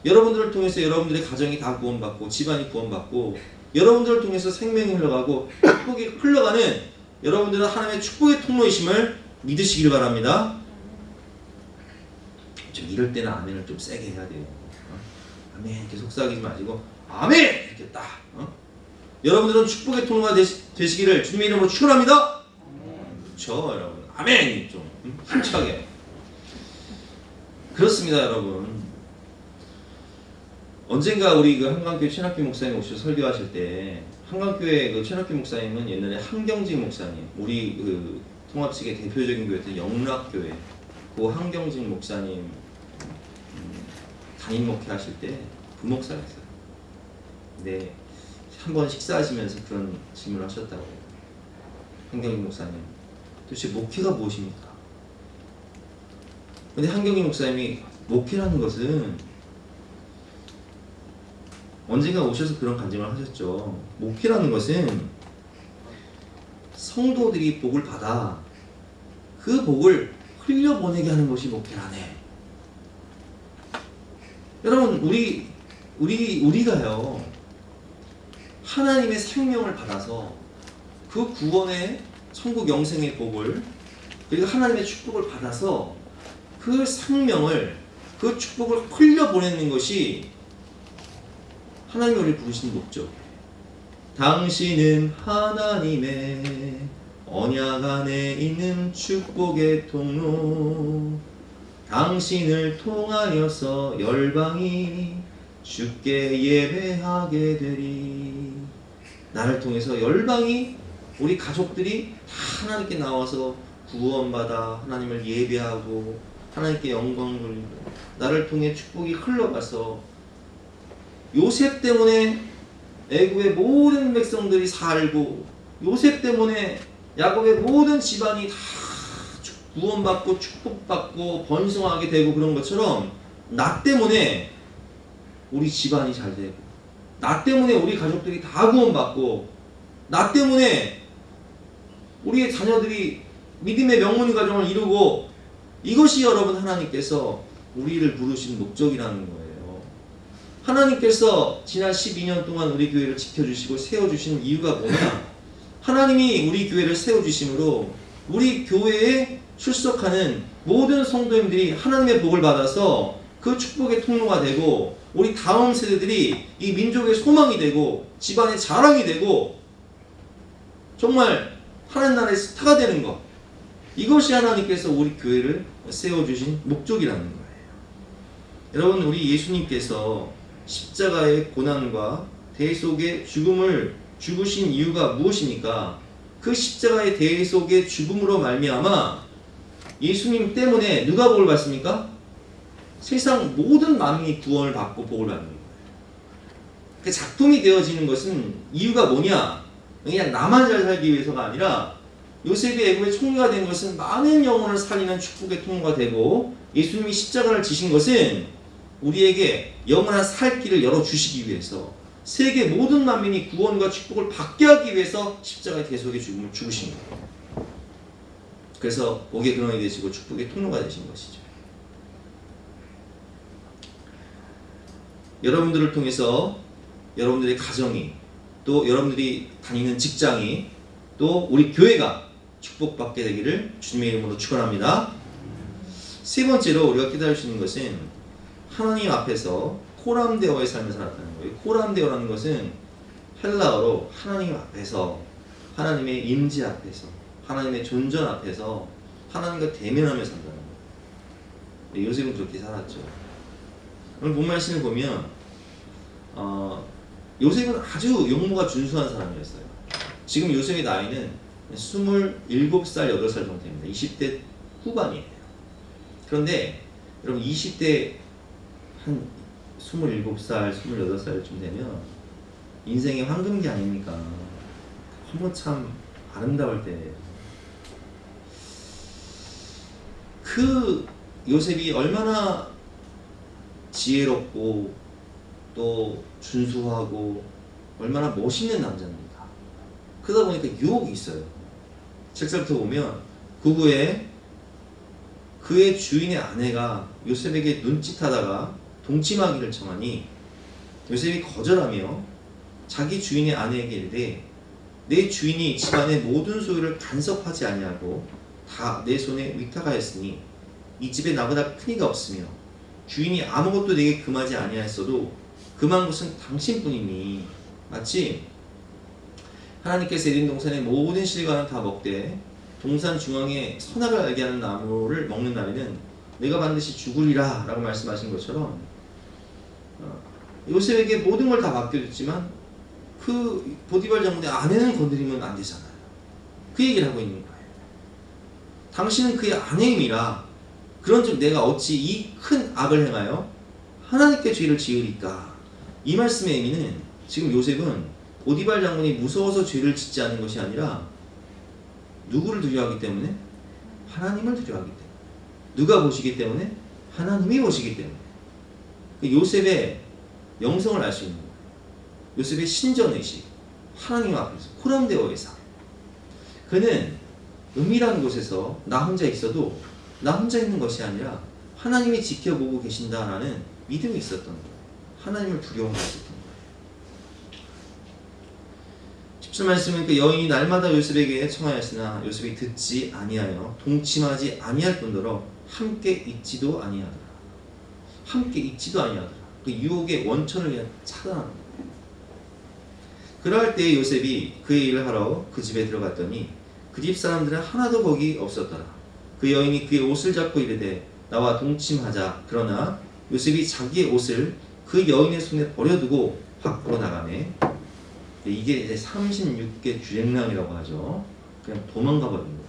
여러분들을 통해서 여러분들의 가정이 다 구원받고 집안이 구원받고 여러분들을 통해서 생명이 흘러가고 축복이 흘러가는, 여러분들은 하나님의 축복의 통로이심을 믿으시길 바랍니다. 좀 이럴 때는 아멘을 좀 세게 해야 돼요. 아멘 이렇게 속삭이지 마시고 아멘 이렇게 딱. 여러분들은 축복의 통로가 되시기를 주님의 이름으로 축원합니다. 그렇죠, 여러분. 아멘. 좀 힘차게. 그렇습니다, 여러분. 언젠가 우리 그 한강교회 최낙기 목사님 오셔서 설교하실 때, 한강교회 그 최낙기 목사님은 옛날에 한경직 목사님, 우리 그 통합 측의 대표적인 교회였던 영락교회 그 한경직 목사님 담임 목회하실 때 부목사였어요. 근데 한번 식사하시면서 그런 질문을 하셨다고 해요. 한경직 목사님, 도대체 목회가 무엇입니까? 근데 한경직 목사님이 목회라는 것은, 언젠가 오셔서 그런 간증을 하셨죠. 목회라는 것은 성도들이 복을 받아 그 복을 흘려보내게 하는 것이 목회라네. 여러분, 우리가요, 하나님의 생명을 받아서 그 구원의 천국 영생의 복을, 그리고 하나님의 축복을 받아서 그 생명을, 그 축복을 흘려보내는 것이 하나님이 우리를 부르신 목적이에요. 당신은 하나님의 언약 안에 있는 축복의 통로, 당신을 통하여서 열방이 주께 예배하게 되리. 나를 통해서 열방이, 우리 가족들이 다 하나님께 나와서 구원받아 하나님을 예배하고 하나님께 영광 돌리고, 나를 통해 축복이 흘러가서 요셉 때문에 애굽의 모든 백성들이 살고, 요셉 때문에 야곱의 모든 집안이 다 구원받고 축복받고 번성하게 되고, 그런 것처럼 나 때문에 우리 집안이 잘 되고, 나 때문에 우리 가족들이 다 구원받고, 나 때문에 우리의 자녀들이 믿음의 명문 가정을 이루고, 이것이 여러분 하나님께서 우리를 부르신 목적이라는 거예요. 하나님께서 지난 12년 동안 우리 교회를 지켜주시고 세워주신 이유가 뭐냐? 하나님이 우리 교회를 세워주심으로 우리 교회에 출석하는 모든 성도님들이 하나님의 복을 받아서 그 축복의 통로가 되고, 우리 다음 세대들이 이 민족의 소망이 되고 집안의 자랑이 되고 정말 하나님 나라의 스타가 되는 것, 이것이 하나님께서 우리 교회를 세워주신 목적이라는 거예요. 여러분, 우리 예수님께서 십자가의 고난과 대속의 죽음을 죽으신 이유가 무엇입니까? 그 십자가의 대속의 죽음으로 말미암아 예수님 때문에 누가 복을 받습니까? 세상 모든 만민이 구원을 받고 복을 받는 거예요. 그 작품이 되어지는 것은 이유가 뭐냐? 그냥 나만 잘 살기 위해서가 아니라 요셉이 애굽의 총리가 된 것은 많은 영혼을 살리는 축복의 통로가 되고, 예수님이 십자가를 지신 것은 우리에게 영원한 살 길을 열어주시기 위해서, 세계 모든 만민이 구원과 축복을 받게 하기 위해서 십자가의 대속의 죽음을 죽으신 거예요. 그래서 복의 근원이 되시고 축복의 통로가 되신 것이죠. 여러분들을 통해서 여러분들의 가정이, 또 여러분들이 다니는 직장이, 또 우리 교회가 축복받게 되기를 주님의 이름으로 축원합니다. 세 번째로 우리가 깨달을 수 있는 것은 하나님 앞에서 코람데오의 삶을 살았다는 거예요. 코람데오라는 것은 헬라어로 하나님 앞에서, 하나님의 임재 앞에서, 하나님의 존전 앞에서 하나님과 대면하며 산다는 거예요. 요셉은 그렇게 살았죠. 오늘 본 말씀을 보면 요셉은 아주 용모가 준수한 사람이었어요. 지금 요셉의 나이는 27살, 8살 정도 됩니다. 20대 후반이에요. 그런데 여러분 20대 한 27살, 28살쯤 되면 인생의 황금기 아닙니까? 너무 참 아름다울 때예요. 그 요셉이 얼마나 지혜롭고 또 준수하고 얼마나 멋있는 남자입니까? 그러다 보니까 유혹이 있어요. 7절부터 보면 그 후에 그의 주인의 아내가 요셉에게 눈짓하다가 동침하기를 청하니 요셉이 거절하며 자기 주인의 아내에게 이르되 내 주인이 집안의 모든 소유를 간섭하지 아니하고 다 내 손에 위탁하였으니 이 집에 나보다 큰 이가 없으며 주인이 아무것도 내게 금하지 아니하였어도 금한 것은 당신뿐이니 마치 하나님께서 에덴 동산의 모든 실과는 다 먹되 동산 중앙에 선악을 알게 하는 나무를 먹는 날에는 내가 반드시 죽으리라 라고 말씀하신 것처럼 요셉에게 모든 걸 다 맡겨줬지만 그 보디발 장군의 아내는 건드리면 안 되잖아요. 그 얘기를 하고 있는 거예요. 당신은 그의 아내임이라 그런즉 내가 어찌 이 큰 악을 행하여 하나님께 죄를 지으리까. 이 말씀의 의미는 지금 요셉은 보디발 장군이 무서워서 죄를 짓지 않는 것이 아니라 누구를 두려워하기 때문에? 하나님을 두려워하기 때문에. 누가 보시기 때문에? 하나님이 보시기 때문에. 요셉의 영성을 알 수 있는 거예요. 요셉의 신전의식, 하나님 앞에서 코람데오의 삶. 그는 은밀한 곳에서 나 혼자 있어도 나 혼자 있는 것이 아니라 하나님이 지켜보고 계신다라는 믿음이 있었던 거예요. 하나님을 두려워했었던 거예요. 17절 말씀은 그 여인이 날마다 요셉에게 청하였으나 요셉이 듣지 아니하여 동침하지 아니할 뿐더러 함께 있지도 아니하더라. 함께 있지도 아니하더라. 그 유혹의 원천을 그냥 차단하는 거예요. 그럴 때 요셉이 그의 일을 하러 그 집에 들어갔더니 그 집 사람들은 하나도 거기 없었더라. 그 여인이 그의 옷을 잡고 이르되 나와 동침하자. 그러나 요셉이 자기의 옷을 그 여인의 손에 버려두고 밖으로 나가네. 이게 이제 36개 주행랑이라고 하죠. 그냥 도망가 버린 거예요.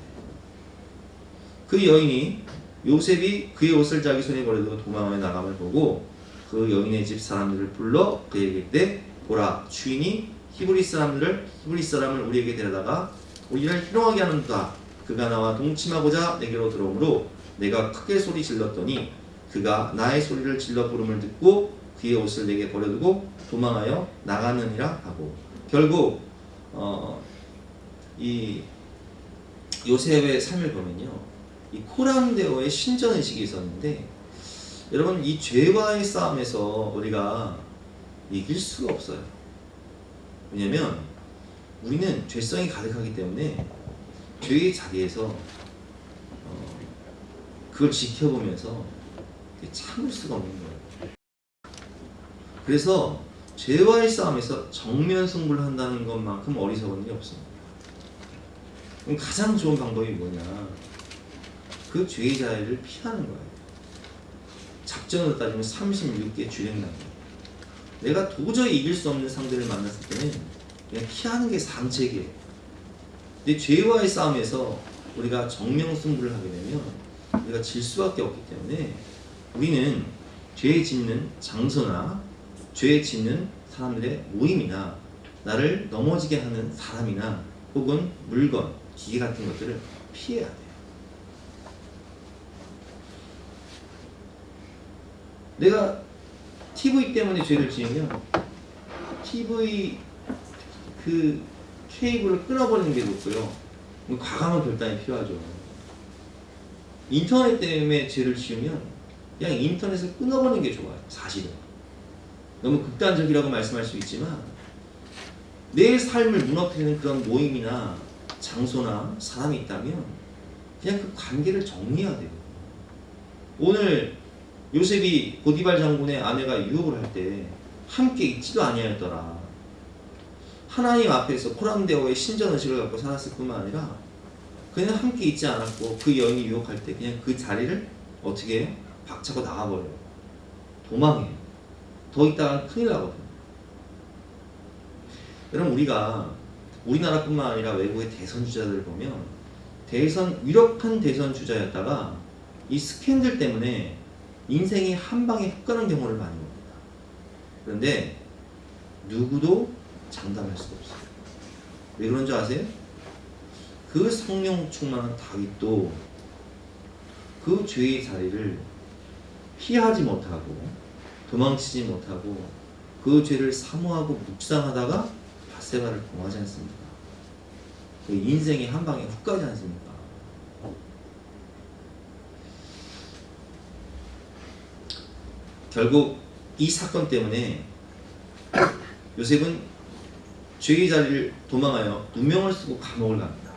그 여인이 요셉이 그의 옷을 자기 손에 버려두고 도망하여 나감을 보고 그 여인의 집 사람들을 불러 그에게 이르되 보라 주인이 히브리 사람을 우리에게 데려다가 우리를 희롱하게 하는도다. 그가 나와 동침하고자 내게로 들어오므로 내가 크게 소리 질렀더니 그가 나의 소리를 질러 부름을 듣고 그의 옷을 내게 버려두고 도망하여 나가느니라 하고, 결국 이 요셉의 삶을 보면요, 이 코람데오의 신전의식이 있었는데, 여러분 이 죄와의 싸움에서 우리가 이길 수가 없어요. 왜냐면 우리는 죄성이 가득하기 때문에 죄의 자리에서 그걸 지켜보면서 참을 수가 없는 거예요. 그래서 죄와의 싸움에서 정면 승부를 한다는 것만큼 어리석은 일이 없습니다. 그럼 가장 좋은 방법이 뭐냐? 그 죄의 자리를 피하는 거예요. 작전으로 따지면 36개 주행랑이에요. 내가 도저히 이길 수 없는 상대를 만났을 때는 그냥 피하는 게 상책이에요. 근데 죄와의 싸움에서 우리가 정면 승부를 하게 되면 우리가 질 수밖에 없기 때문에 우리는 죄 짓는 장소나 죄 짓는 사람들의 모임이나 나를 넘어지게 하는 사람이나 혹은 물건, 기계 같은 것들을 피해야 돼요. 내가 TV 때문에 죄를 지으면 TV 그 케이블을 끊어버리는 게 좋고요. 과감한 결단이 필요하죠. 인터넷 때문에 죄를 지으면 그냥 인터넷을 끊어버리는 게 좋아요. 사실은. 너무 극단적이라고 말씀할 수 있지만 내 삶을 무너뜨리는 그런 모임이나 장소나 사람이 있다면 그냥 그 관계를 정리해야 돼요. 오늘 요셉이 보디발 장군의 아내가 유혹을 할 때 함께 있지도 아니하였더라. 하나님 앞에서 포람되어의 신전의식을 갖고 살았을 뿐만 아니라 그냥 함께 있지 않았고 그 여인이 유혹할 때 그냥 그 자리를 어떻게 해요? 박차고 나가버려요. 도망해요. 더 있다가 큰일 나거든요. 여러분 우리가 우리나라뿐만 아니라 외국의 대선 주자들을 보면 유력한 대선 주자였다가 이 스캔들 때문에 인생이 한 방에 훅 가는 경우를 많이 봅니다. 그런데 누구도 장담할 수가 없어요. 왜 그런 줄 아세요? 그 성령 충만한 다윗도 그 죄의 자리를 피하지 못하고 도망치지 못하고 그 죄를 사모하고 묵상하다가 밧세바를 범하지 않습니까? 그 인생이 한 방에 훅 가지 않습니까? 결국 이 사건 때문에 요셉은 죄의 자리를 도망하여 누명을 쓰고 감옥을 갑니다.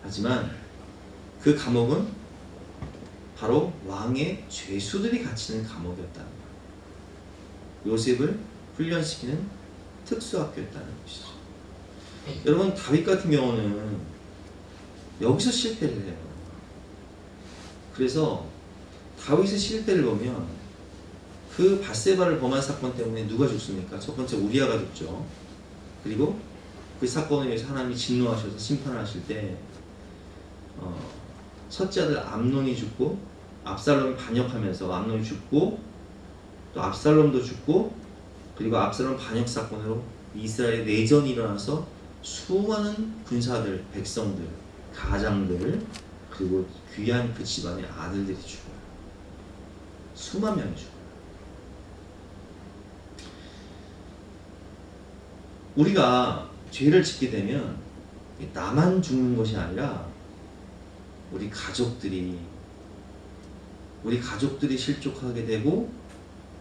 하지만 그 감옥은 바로 왕의 죄수들이 갇히는 감옥이었다는 거예요. 요셉을 훈련시키는 특수학교였다는 것이죠. 여러분 다윗 같은 경우는 여기서 실패를 해요. 그래서 다윗의 실패를 보면 그 밧세바를 범한 사건 때문에 누가 죽습니까? 첫 번째 우리아가 죽죠. 그리고 그 사건에 의해서 하나님이 진노하셔서 심판을 하실 때 첫째 아들 암논이 죽고 압살롬이 반역하면서 암논이 죽고 또 압살롬도 죽고 그리고 압살롬 반역 사건으로 이스라엘에 내전이 일어나서 수많은 군사들, 백성들, 가장들 그리고 귀한 그 집안의 아들들이 죽어요. 수만 명이 죽어요. 우리가 죄를 짓게 되면 나만 죽는 것이 아니라 우리 가족들이 실족하게 되고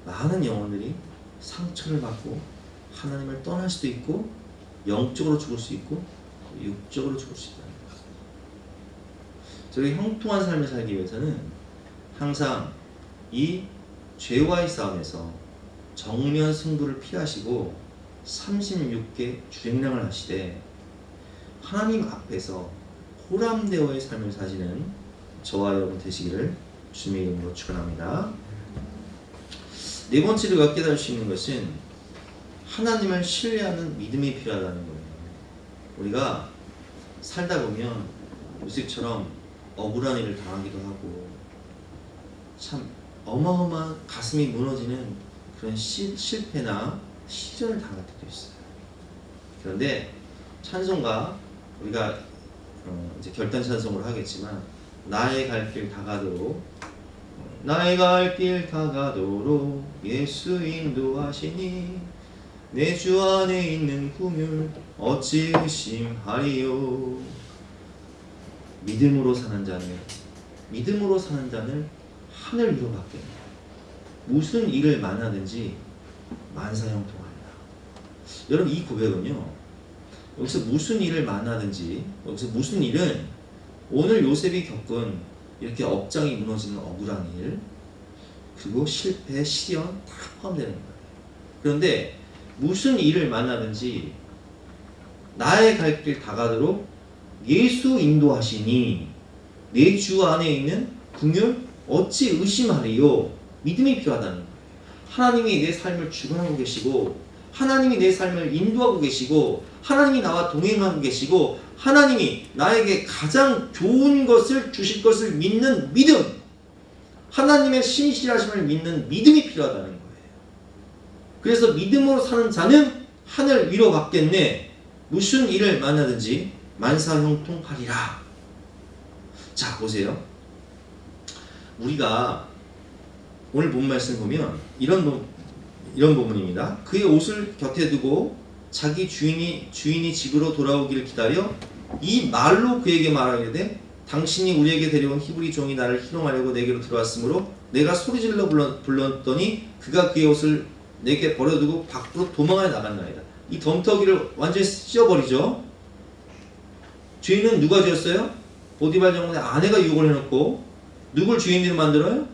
많은 영혼들이 상처를 받고 하나님을 떠날 수도 있고 영적으로 죽을 수 있고 육적으로 죽을 수 있다는 거예요. 저희 형통한 삶을 살기 위해서는 항상 이 죄와의 싸움에서 정면 승부를 피하시고 36개 주행량을 하시되 하나님 앞에서 호람되어의 삶을 사시는 저와 여러분 되시기를 주님의 이름으로 축원합니다. 네 번째로 우리가 깨달을 수 있는 것은 하나님을 신뢰하는 믿음이 필요하다는 거예요. 우리가 살다 보면 요셉처럼 억울한 일을 당하기도 하고 참 어마어마한 가슴이 무너지는 그런 실패나 시련을 당할 때도 있어요. 그런데 찬송가 우리가 이제 결단 찬송으로 하겠지만 나의 갈 길 다가도록 나의 갈 길 다가도록 예수 인도하시니 내 주 안에 있는 구물 어찌 의심하리요. 믿음으로 사는 자는 하늘 위로 받게 무슨 일을 만나든지 만사형통하리라. 여러분 이 고백은요 여기서 무슨 일을 만나든지 여기서 무슨 일은 오늘 요셉이 겪은 이렇게 업장이 무너지는 억울한 일 그리고 실패, 시련 다 포함되는 거예요. 그런데 무슨 일을 만나든지 나의 갈 길 다가도록 예수 인도하시니 내 주 안에 있는 긍휼 어찌 의심하리요. 믿음이 필요하다는 거예요. 하나님이 내 삶을 주관하고 계시고 하나님이 내 삶을 인도하고 계시고 하나님이 나와 동행하고 계시고 하나님이 나에게 가장 좋은 것을 주실 것을 믿는 믿음. 하나님의 신실하심을 믿는 믿음이 필요하다는 거예요. 그래서 믿음으로 사는 자는 하늘 위로 받겠네. 무슨 일을 만나든지 만사형통하리라. 자, 보세요. 우리가 오늘 본 말씀 보면 이런 부분입니다. 그의 옷을 곁에 두고 자기 주인이 집으로 돌아오기를 기다려 이 말로 그에게 말하게 당신이 우리에게 데려온 히브리 종이 나를 희롱하려고 내게로 들어왔으므로 내가 소리질러 불렀더니 그가 그의 옷을 내게 버려두고 밖으로 도망하여 나갔나이다. 이 덤터기를 완전히 씌워버리죠. 죄인은 누가 지었어요? 보디발 장군의 아내가 유혹을 해놓고 누굴 주인으로 만들어요?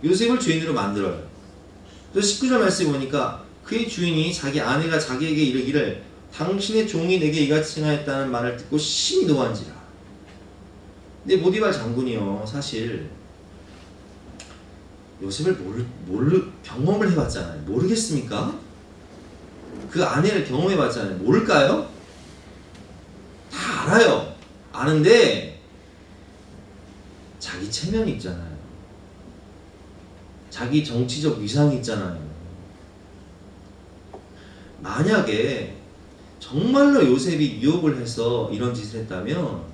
요셉을 주인으로 만들어요. 그래서 19절 말씀에 보니까 그의 주인이 자기 아내가 자기에게 이르기를 당신의 종이 내게 이같이 행하였다는 말을 듣고 심히 노한지라. 근데 보디발 장군이요, 사실 요셉을 경험을 해봤잖아요. 모르겠습니까? 그 아내를 경험해봤잖아요. 모를까요? 다 알아요. 아는데 자기 체면이 있잖아요. 자기 정치적 위상이 있잖아요. 만약에 정말로 요셉이 유혹을 해서 이런 짓을 했다면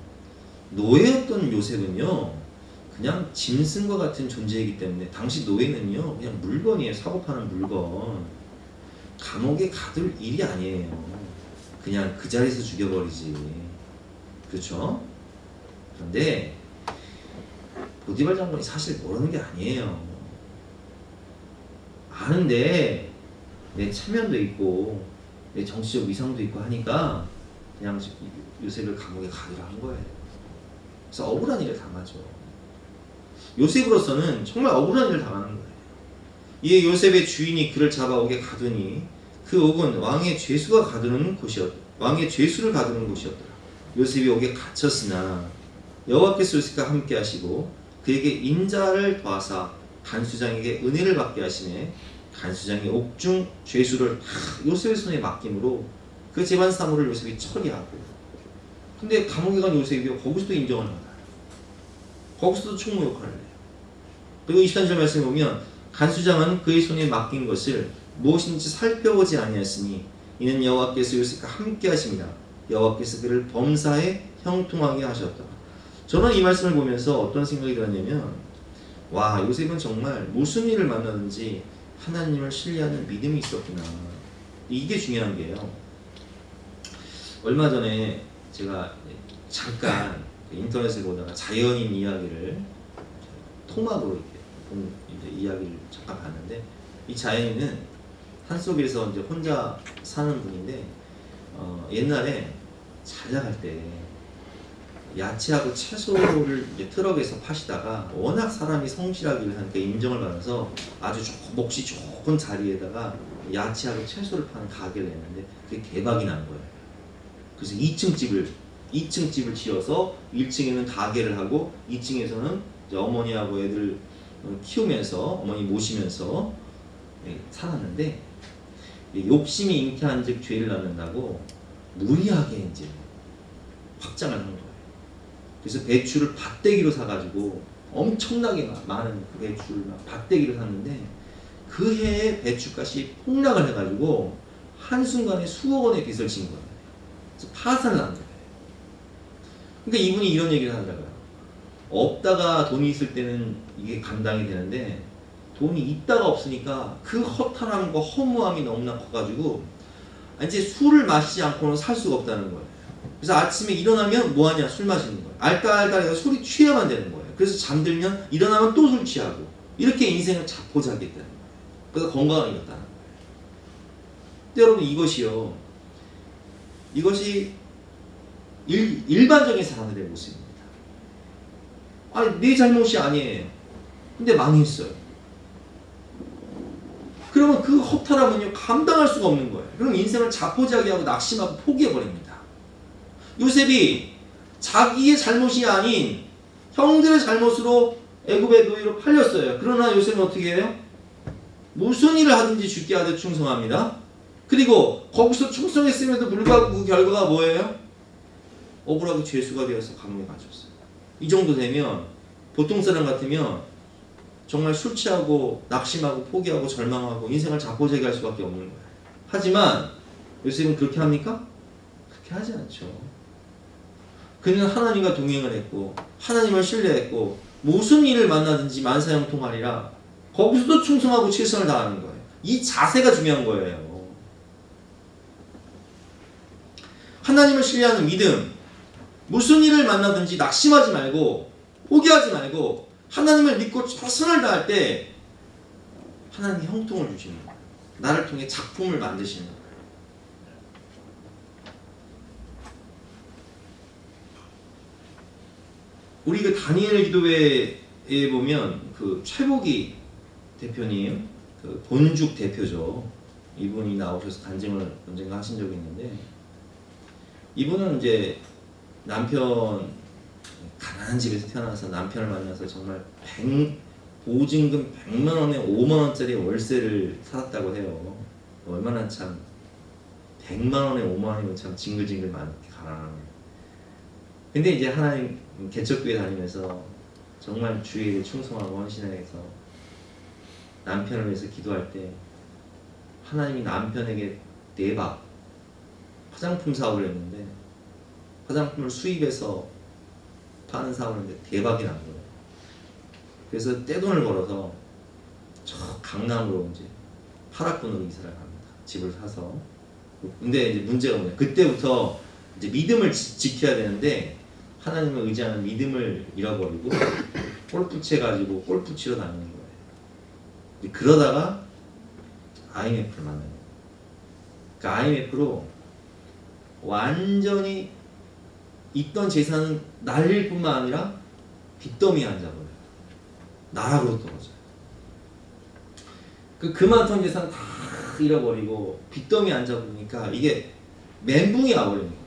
노예였던 요셉은요, 그냥 짐승과 같은 존재이기 때문에 당시 노예는요 그냥 물건이에요. 사고 파는 물건. 감옥에 가둘 일이 아니에요. 그냥 그 자리에서 죽여버리지. 그렇죠? 그런데 보디발 장군이 사실 모르는 게 아니에요. 아는데 내 체면도 있고 내 정치적 위상도 있고 하니까 그냥 요셉을 감옥에 가두라 한 거예요. 그래서 억울한 일을 당하죠. 요셉으로서는 정말 억울한 일을 당하는 거예요. 이에 요셉의 주인이 그를 잡아오게 가두니 그 옥은 왕의 죄수를 가두는 곳이었더라. 요셉이 옥에 갇혔으나 여호와께서 요셉과 함께 하시고 그에게 인자를 더하사 간수장에게 은혜를 받게 하시네. 간수장이 옥중 죄수를 요셉의 손에 맡김으로 그 재반 사무를 요셉이 처리하고. 근데 감옥에 간 요셉이 거기서도 인정을 받아요. 거기서도 총무 역할을 해요. 그리고 23절 말씀에 보면 간수장은 그의 손에 맡긴 것을 무엇인지 살펴보지 아니하였으니 이는 여호와께서 요셉과 함께 하십니다. 여호와께서 그를 범사에 형통하게 하셨다. 저는 이 말씀을 보면서 어떤 생각이 들었냐면, 와, 요셉은 정말 무슨 일을 만나든지 하나님을 신뢰하는 믿음이 있었구나. 이게 중요한 게요. 얼마 전에 제가 잠깐 인터넷을 보다가 자연인 이야기를 토막으로 이렇게 이야기를 잠깐 봤는데, 이 자연인은 산속에서 이제 혼자 사는 분인데, 옛날에 잘 나갈 때 야채하고 채소를 이제 트럭에서 파시다가 워낙 사람이 성실하기를 하니까 인정을 받아서 아주 몫이 좋은 자리에다가 야채하고 채소를 파는 가게를 했는데 그게 대박이 난 거예요. 그래서 2층 집을 지어서 1층에는 가게를 하고 2층에서는 이제 어머니하고 애들 키우면서 어머니 모시면서 살았는데, 욕심이 잉태한즉 죄를 낳는다고 무리하게 이제 확장을 한 거예요. 그래서 배추를 밭대기로 사가지고 엄청나게 많은 그 배추를 밭대기로 샀는데 그 해에 배추값이 폭락을 해가지고 한순간에 수억 원의 빚을 진 거예요. 그래서 파산을 한 거예요. 그러니까 이분이 이런 얘기를 하더라고요. 없다가 돈이 있을 때는 이게 감당이 되는데 돈이 있다가 없으니까 그 허탈함과 허무함이 너무나 커가지고 이제 술을 마시지 않고는 살 수가 없다는 거예요. 그래서 아침에 일어나면 뭐하냐? 술 마시는 거예요. 알딸딸해서 술이 취해만 되는 거예요. 그래서 잠들면 일어나면 또 술 취하고 이렇게 인생을 자포자기했다는 거예요. 그래서 건강을 잃었다는 거예요. 근데 여러분, 이것이 일반적인 사람들의 모습입니다. 아니, 내 잘못이 아니에요. 근데 망했어요. 그러면 그 허탈함은요, 감당할 수가 없는 거예요. 그럼 인생을 자포자기하고 낙심하고 포기해버립니다. 요셉이 자기의 잘못이 아닌 형들의 잘못으로 애굽의 노예로 팔렸어요. 그러나 요셉은 어떻게 해요? 무슨 일을 하든지 주께 하되 충성합니다. 그리고 거기서 충성했음에도 불구하고 그 결과가 뭐예요? 억울하게 죄수가 되어서 감옥에 갇혔어요. 이 정도 되면 보통 사람 같으면 정말 술 취하고 낙심하고 포기하고 절망하고 인생을 자포자기할 수밖에 없는 거예요. 하지만 요셉은 그렇게 합니까? 그렇게 하지 않죠. 그는 하나님과 동행을 했고 하나님을 신뢰했고 무슨 일을 만나든지 만사형통하리라. 거기서도 충성하고 최선을 다하는 거예요. 이 자세가 중요한 거예요. 하나님을 신뢰하는 믿음. 무슨 일을 만나든지 낙심하지 말고 포기하지 말고 하나님을 믿고 최선을 다할 때 하나님이 형통을 주시는 거예요. 나를 통해 작품을 만드시는 거예요. 우리 그 다니엘 기도회에 보면 그 최복이 대표님, 그 본죽 대표죠. 이분이 나오셔서 간증을 언젠가 하신 적이 있는데, 이분은 이제 남편, 가난한 집에서 태어나서 남편을 만나서 정말 보증금 100만 원에 5만 원짜리 월세를 살았다고 해요. 얼마나 참 100만 원에 5만 원이면 참 징글징글 많게 가난하네요. 근데 이제 하나님 개척교회 다니면서 정말 주의에 충성하고 헌신해서 남편을 위해서 기도할 때 하나님이 남편에게 대박 화장품 사업을 했는데 화장품을 수입해서 파는 사업을 했는데 대박이 난 거예요. 그래서 떼돈을 벌어서 저 강남으로 이제 8학군으로 이사를 갑니다. 집을 사서. 근데 이제 문제가 뭐냐, 그때부터 이제 믿음을 지켜야 되는데 하나님을 의지하는 믿음을 잃어버리고 골프 채가지고 골프 치러 다니는 거예요. 그러다가 IMF를 만나요. 그 IMF로 완전히 있던 재산은 날릴 뿐만 아니라 빚더미에 앉아버려요. 나락으로 떨어져요. 그 많던 재산 다 잃어버리고 빚더미에 앉아버리니까 이게 멘붕이 와버리는 거예요.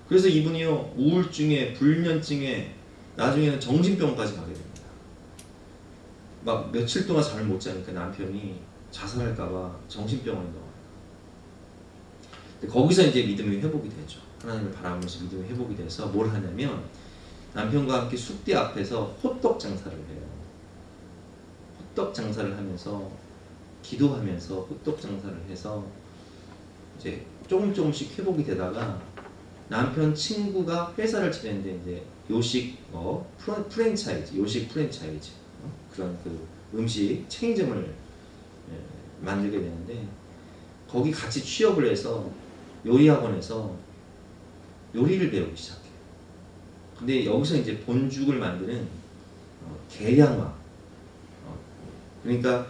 그래서 이분이요, 우울증에 불면증에 나중에는 정신병까지 가게 됩니다. 막 며칠 동안 잠을 못 자니까 남편이 자살할까봐 정신병원에 넣어요. 근데 거기서 이제 믿음이 회복이 되죠. 하나님을 바라보면서 믿음이 회복이 돼서 뭘 하냐면 남편과 함께 숲대 앞에서 호떡 장사를 해요. 호떡 장사를 하면서 기도하면서 호떡 장사를 해서 이제 조금씩 회복이 되다가 남편 친구가 회사를 차리는데 이제 요식 프랜차이즈, 요식 프랜차이즈 그런 그 음식 체인점을 만들게 되는데 거기 같이 취업을 해서 요리학원에서 요리를 배우기 시작해요. 근데 여기서 이제 본죽을 만드는 계량화, 그러니까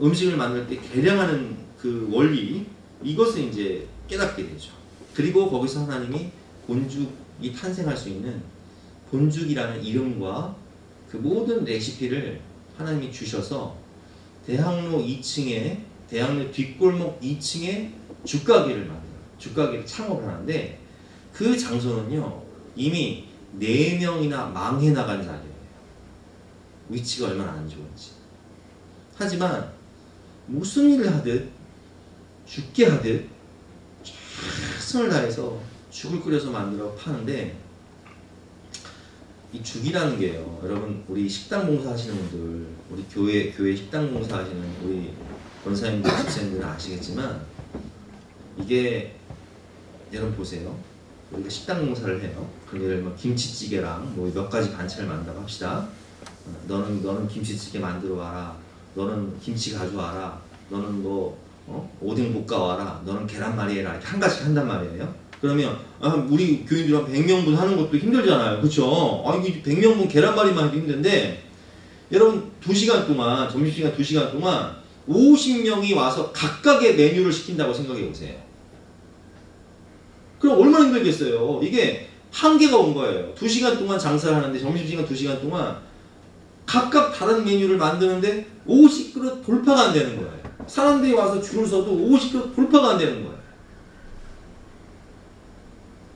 음식을 만들 때 계량하는 그 원리, 이것을 이제 깨닫게 되죠. 그리고 거기서 하나님이 본죽이 탄생할 수 있는 본죽이라는 이름과 그 모든 레시피를 하나님이 주셔서 대학로 2층에, 대학로 뒷골목 2층에 죽가게를 만들어요. 죽가게를 창업을 하는데 그 장소는요 이미 4명이나 망해 나간 자리예요. 위치가 얼마나 안 좋은지. 하지만 무슨 일을 하듯 죽게 하듯 최선을 다해서 죽을 끓여서 만들어 파는데, 이 죽이라는 게요, 여러분 우리 식당 봉사 하시는 분들, 우리 교회 식당 봉사 하시는 우리 권사님들, 집사님들은 아시겠지만 이게, 여러분 보세요. 우리가 식당 봉사를 해요. 근데 뭐 김치찌개랑 뭐 몇 가지 반찬을 만든다고 합시다. 너는 김치찌개 만들어 와라. 너는 김치 가져와라. 너는 뭐 오뎅 볶아 와라. 너는 계란말이 해라. 이렇게 한 가지 한단 말이에요. 그러면 우리 교인들 한 100명분 하는 것도 힘들잖아요. 그렇죠? 이게 100명분 계란말이만 해도 힘든데, 여러분 2시간 동안, 점심시간 2시간 동안 50명이 와서 각각의 메뉴를 시킨다고 생각해 보세요. 그럼 얼마나 힘들겠어요. 이게 한계가 온 거예요. 2시간 동안 장사를 하는데, 점심시간 2시간 동안 각각 다른 메뉴를 만드는데 50그릇 돌파가 안 되는 거예요. 사람들이 와서 줄을 서도 50그릇 돌파가 안 되는 거예요.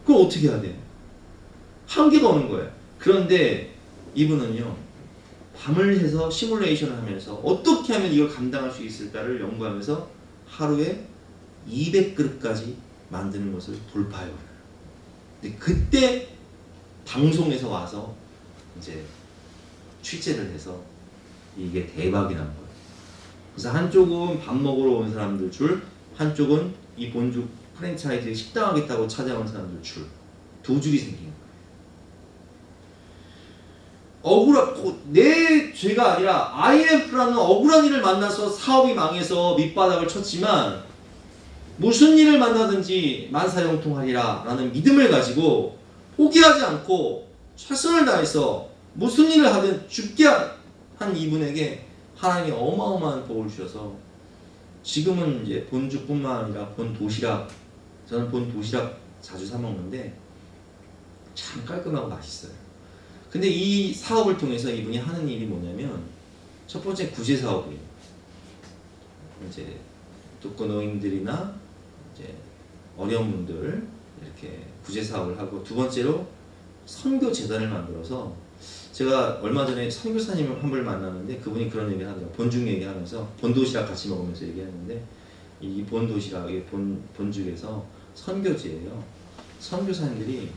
그럼 어떻게 해야 돼요? 한계가 오는 거예요. 그런데 이분은요, 밤을 새서 시뮬레이션을 하면서 어떻게 하면 이걸 감당할 수 있을까를 연구하면서 하루에 200그릇까지 만드는 것을 돌파해요. 근데 그때 방송에서 와서 이제 취재를 해서 이게 대박이 난 거예요. 그래서 한쪽은 밥 먹으러 온 사람들 줄, 한쪽은 이 본죽 프랜차이즈 식당 하겠다고 찾아온 사람들 줄, 두 줄이 생긴 거예요. 내 죄가 아니라 IMF라는 억울한 일을 만나서 사업이 망해서 밑바닥을 쳤지만 무슨 일을 만나든지 만사형통하리라 라는 믿음을 가지고 포기하지 않고 최선을 다해서 무슨 일을 하든 죽게 한 이분에게 하나님이 어마어마한 복을 주셔서 지금은 이제 본죽뿐만 아니라 본도시락, 저는 본도시락 자주 사 먹는데 참 깔끔하고 맛있어요. 근데 이 사업을 통해서 이분이 하는 일이 뭐냐면 첫 번째 구제 사업이에요. 이제 독거노인들이나 이제 어려운 분들 이렇게 구제 사업을 하고, 두 번째로 선교 재단을 만들어서, 제가 얼마 전에 선교사님을 한 분을 만났는데 그분이 그런 얘기를 하더라고요. 본죽 얘기하면서 본도시락 같이 먹으면서 얘기하는데, 이 본도시락이 본죽에서 선교지예요. 선교사님들이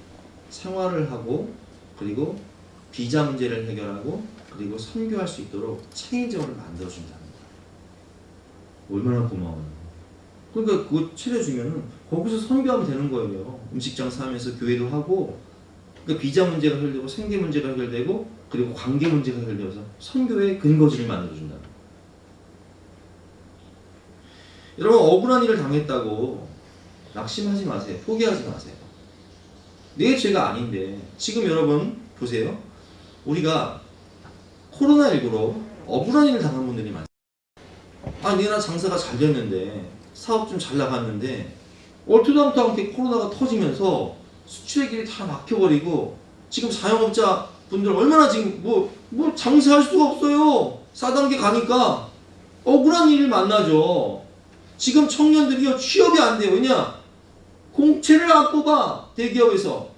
생활을 하고 그리고 비자 문제를 해결하고 그리고 선교할 수 있도록 체인점을 만들어준다는 거예요. 얼마나 고마워요. 그러니까 그거 차려주면은 거기서 선교하면 되는 거예요. 음식장 사면서 교회도 하고, 그러니까 비자 문제가 해결되고 생계 문제가 해결되고 그리고 관계 문제가 해결되어서 선교의 근거지를 만들어준다는 거예요. 여러분, 억울한 일을 당했다고 낙심하지 마세요. 포기하지 마세요. 내 죄가 아닌데, 지금 여러분 보세요. 우리가 코로나19로 억울한 일을 당한 분들이 많아요. 내가 장사가 잘 됐는데, 사업 좀 잘 나갔는데 얼토당토 않게 코로나가 터지면서 수출의 길이 다 막혀버리고 지금 자영업자 분들 얼마나 지금 뭐 장사할 수가 없어요. 4단계 가니까 억울한 일을 만나죠. 지금 청년들이요, 취업이 안 돼요. 왜냐? 공채를 안 뽑아, 대기업에서.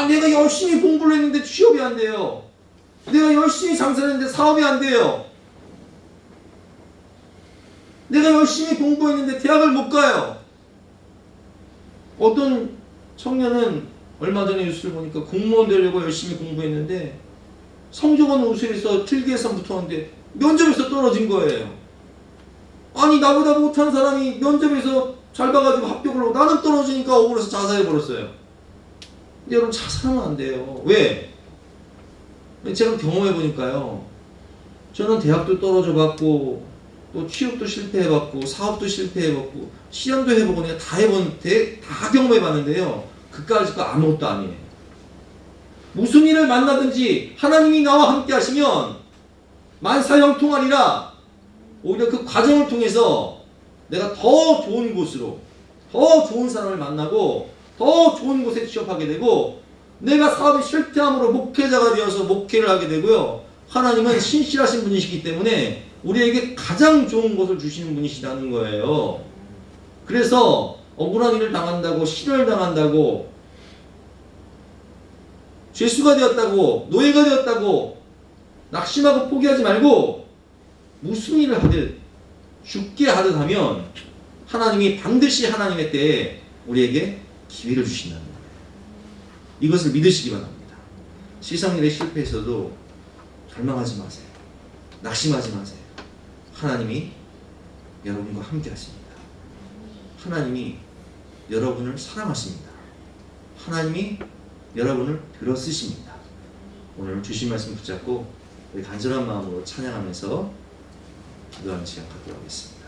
내가 열심히 공부를 했는데 취업이 안 돼요. 내가 열심히 장사를 했는데 사업이 안 돼요. 내가 열심히 공부했는데 대학을 못 가요. 어떤 청년은 얼마 전에 뉴스를 보니까 공무원 되려고 열심히 공부했는데 성적은 우수해서 필기예선 붙었는데 면접에서 떨어진 거예요. 나보다 못한 사람이 면접에서 잘 봐가지고 합격을 하고 나는 떨어지니까 억울해서 자살해버렸어요. 근데 여러분, 자살하면 안 돼요. 왜? 제가 경험해보니까요, 저는 대학도 떨어져 봤고 또 취업도 실패해봤고 사업도 실패해봤고 시험도 해보고 내가 다 경험해봤는데요, 그까짓 거 아무것도 아니에요. 무슨 일을 만나든지 하나님이 나와 함께 하시면 만사형통하리라. 오히려 그 과정을 통해서 내가 더 좋은 곳으로, 더 좋은 사람을 만나고 더 좋은 곳에 취업하게 되고, 내가 사업이 실패함으로 목회자가 되어서 목회를 하게 되고요, 하나님은 신실하신 분이시기 때문에 우리에게 가장 좋은 것을 주시는 분이시라는 거예요. 그래서 억울한 일을 당한다고, 실현을 당한다고, 죄수가 되었다고, 노예가 되었다고 낙심하고 포기하지 말고 무슨 일을 하든 죽게 하든 하면 하나님이 반드시 하나님의 때에 우리에게 기회를 주신다는 거예요. 이것을 믿으시기 바랍니다. 세상 일에 실패해서도 절망하지 마세요. 낙심하지 마세요. 하나님이 여러분과 함께 하십니다. 하나님이 여러분을 사랑하십니다. 하나님이 여러분을 들어쓰십니다. 오늘 주신 말씀 붙잡고 우리 간절한 마음으로 찬양하면서 기도하는 시간 갖도록 하겠습니다.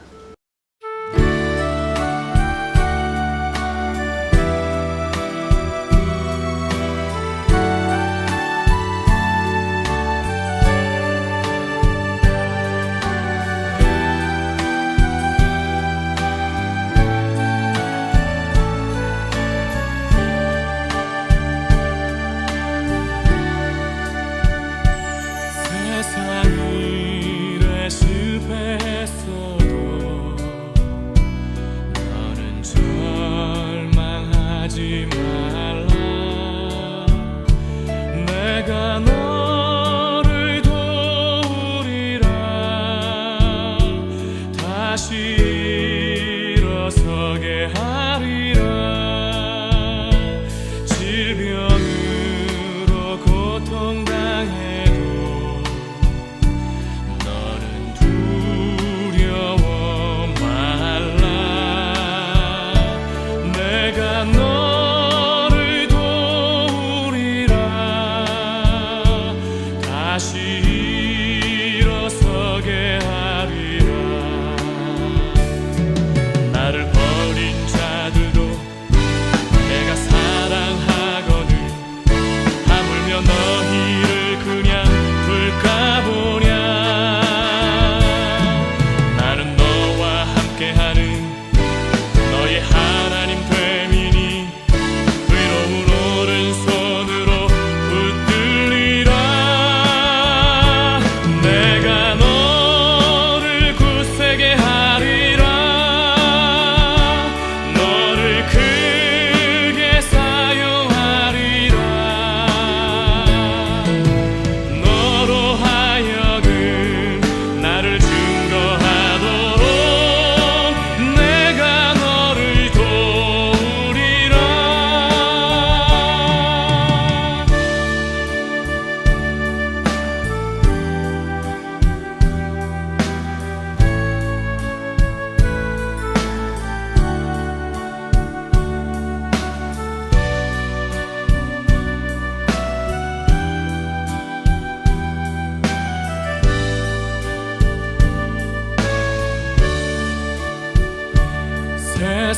세상 일에 실패했어도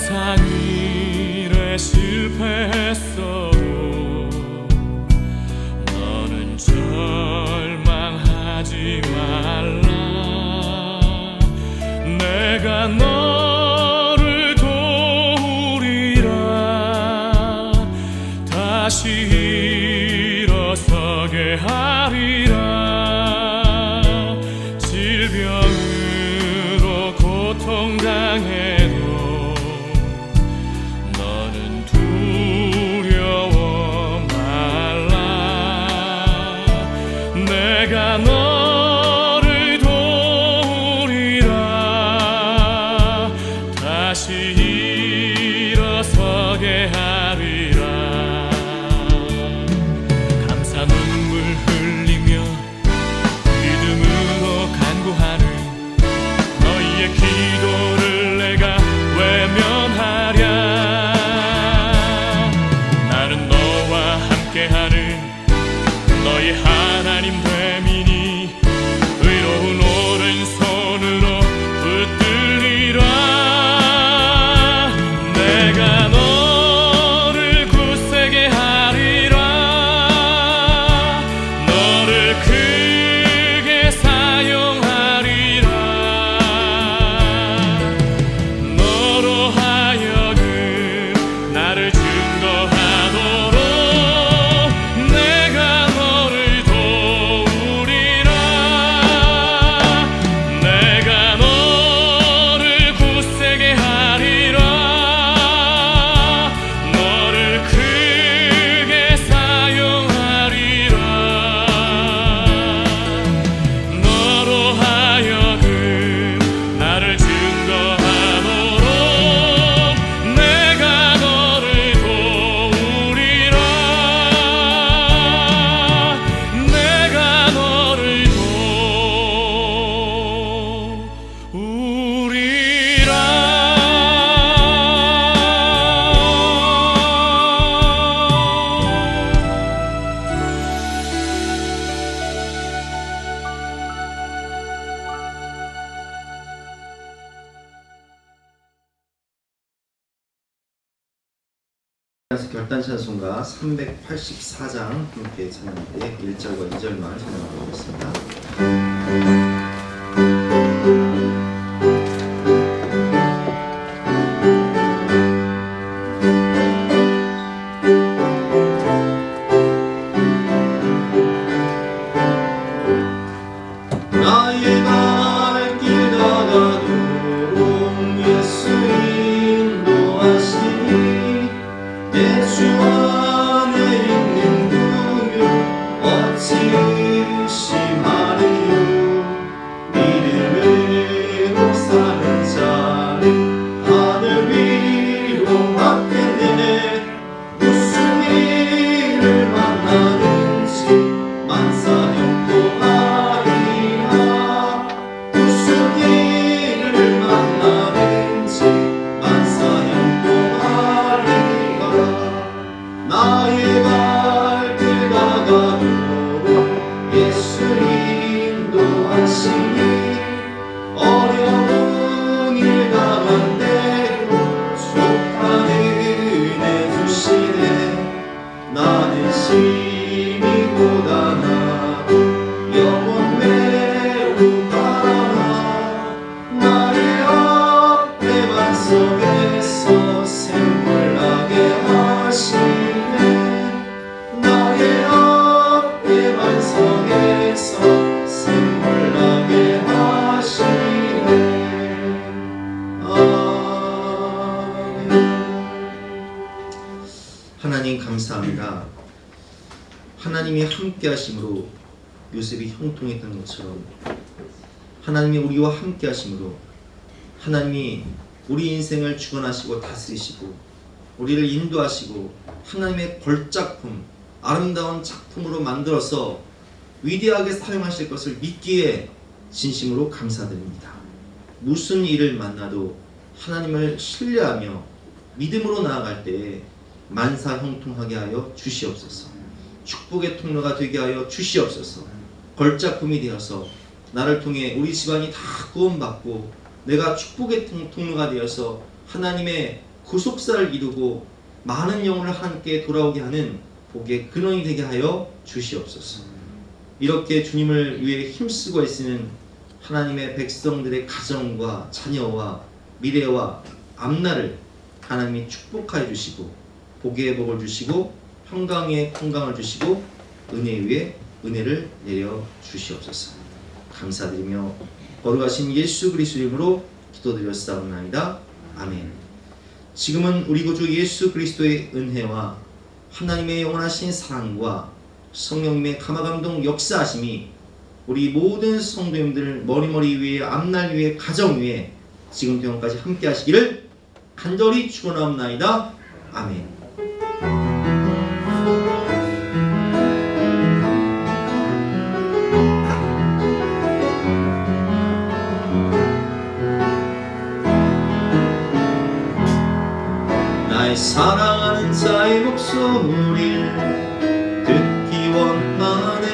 세상 일에 실패했어도 너는 절망하지 말라. 내가 너를 도우리라. 다시 일어서게 하리라. 질병으로 고통당해도 너는 두려워 말라. 내가 너를 도우리라. 다시 일어서게 하리라. 감사 눈물 흘리며 믿음으로 간구하는 너희의 기도를 내가 외면하랴. 나는 너와 함께하는 너희 하나님 됨이니 의로운 오른손으로 붙들리라. 내가 너를 굳세게 하리라. 너를 크게 사용하리라. 너로 하여금 나를 증거하도록 내가 너를 도우리라. 내가 너를 굳세게 하리라. 너를 크게 사용하리라. 너로 하여금 나를 증거하도록 내가 너를 도우리라. 내가 너를 결단 찬송가 384장 함께 찬양할 때 1절과 2절만 찬양하겠습니다. 나의 발길 다가도록 예수 인도하시니 내 주 안에 있는 분을 어찌 의심하리요. 믿음으로 사는 자는 하늘 위로 받겠네. 무슨 일을 만나든지 만사 형통하리라. 무슨 일을 만나든지 만사 형통하리라. 나의 발길 다가도록 예수 인도하시니 어려운 일 가운데도 족한 은혜 주시네. 나는 심히 고단하고 영혼 매우 가라. 나의 앞에 반석에서 샘물나게 하시네. 나의 앞에 반석에서 샘물나게 하시네. 아멘. 하나님 감사합니다. 하나님이 함께 하심으로 요셉이 형통했던 것처럼 하나님이 우리와 함께 하심으로 하나님이 우리 인생을 주관하시고 다스리시고 우리를 인도하시고 하나님의 걸작품, 아름다운 작품으로 만들어서 위대하게 사용하실 것을 믿기에 진심으로 감사드립니다. 무슨 일을 만나도 하나님을 신뢰하며 믿음으로 나아갈 때에 만사 형통하게 하여 주시옵소서. 축복의 통로가 되게 하여 주시옵소서. 걸작품이 되어서 나를 통해 우리 집안이 다 구원받고 내가 축복의 통로가 되어서 하나님의 구속사를 이루고 많은 영혼을 함께 돌아오게 하는 복의 근원이 되게 하여 주시옵소서. 이렇게 주님을 위해 힘쓰고 애쓰는 하나님의 백성들의 가정과 자녀와 미래와 앞날을 하나님이 축복하여 주시고 복의 복을 주시고 평강의 평강을 주시고 은혜 위에 은혜를 내려 주시옵소서. 감사드리며 거룩하신 예수 그리스도 이름으로 기도드렸사옵나이다. 아멘. 지금은 우리 구주 예수 그리스도의 은혜와 하나님의 영원하신 사랑과 성령님의 감화감동 역사하심이 우리 모든 성도님들 머리머리 위에 앞날 위에 가정 위에 지금부터 영원까지 함께 하시기를 간절히 축원하옵나이다. 아멘. 나의 사랑하는 자의 목소리를 듣기 원하네.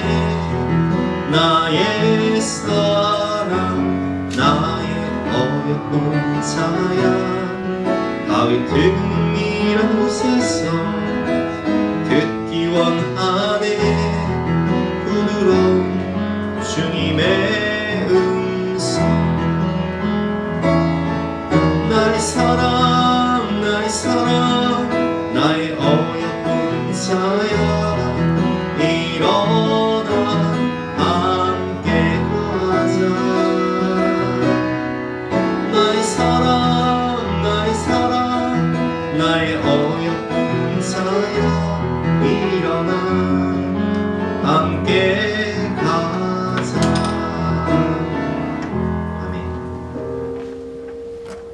나의 사랑 나의 어여쁜 자야. 다윗 등이란 곳에서 듣기 원하네. 부드러운 주님의 음성. 나의 사랑 나의 사랑 나의 어여쁜 자야. 일어나 함께 구하자. 나의 사랑 나의 사랑 나의 어여쁜 자야. 일어나 함께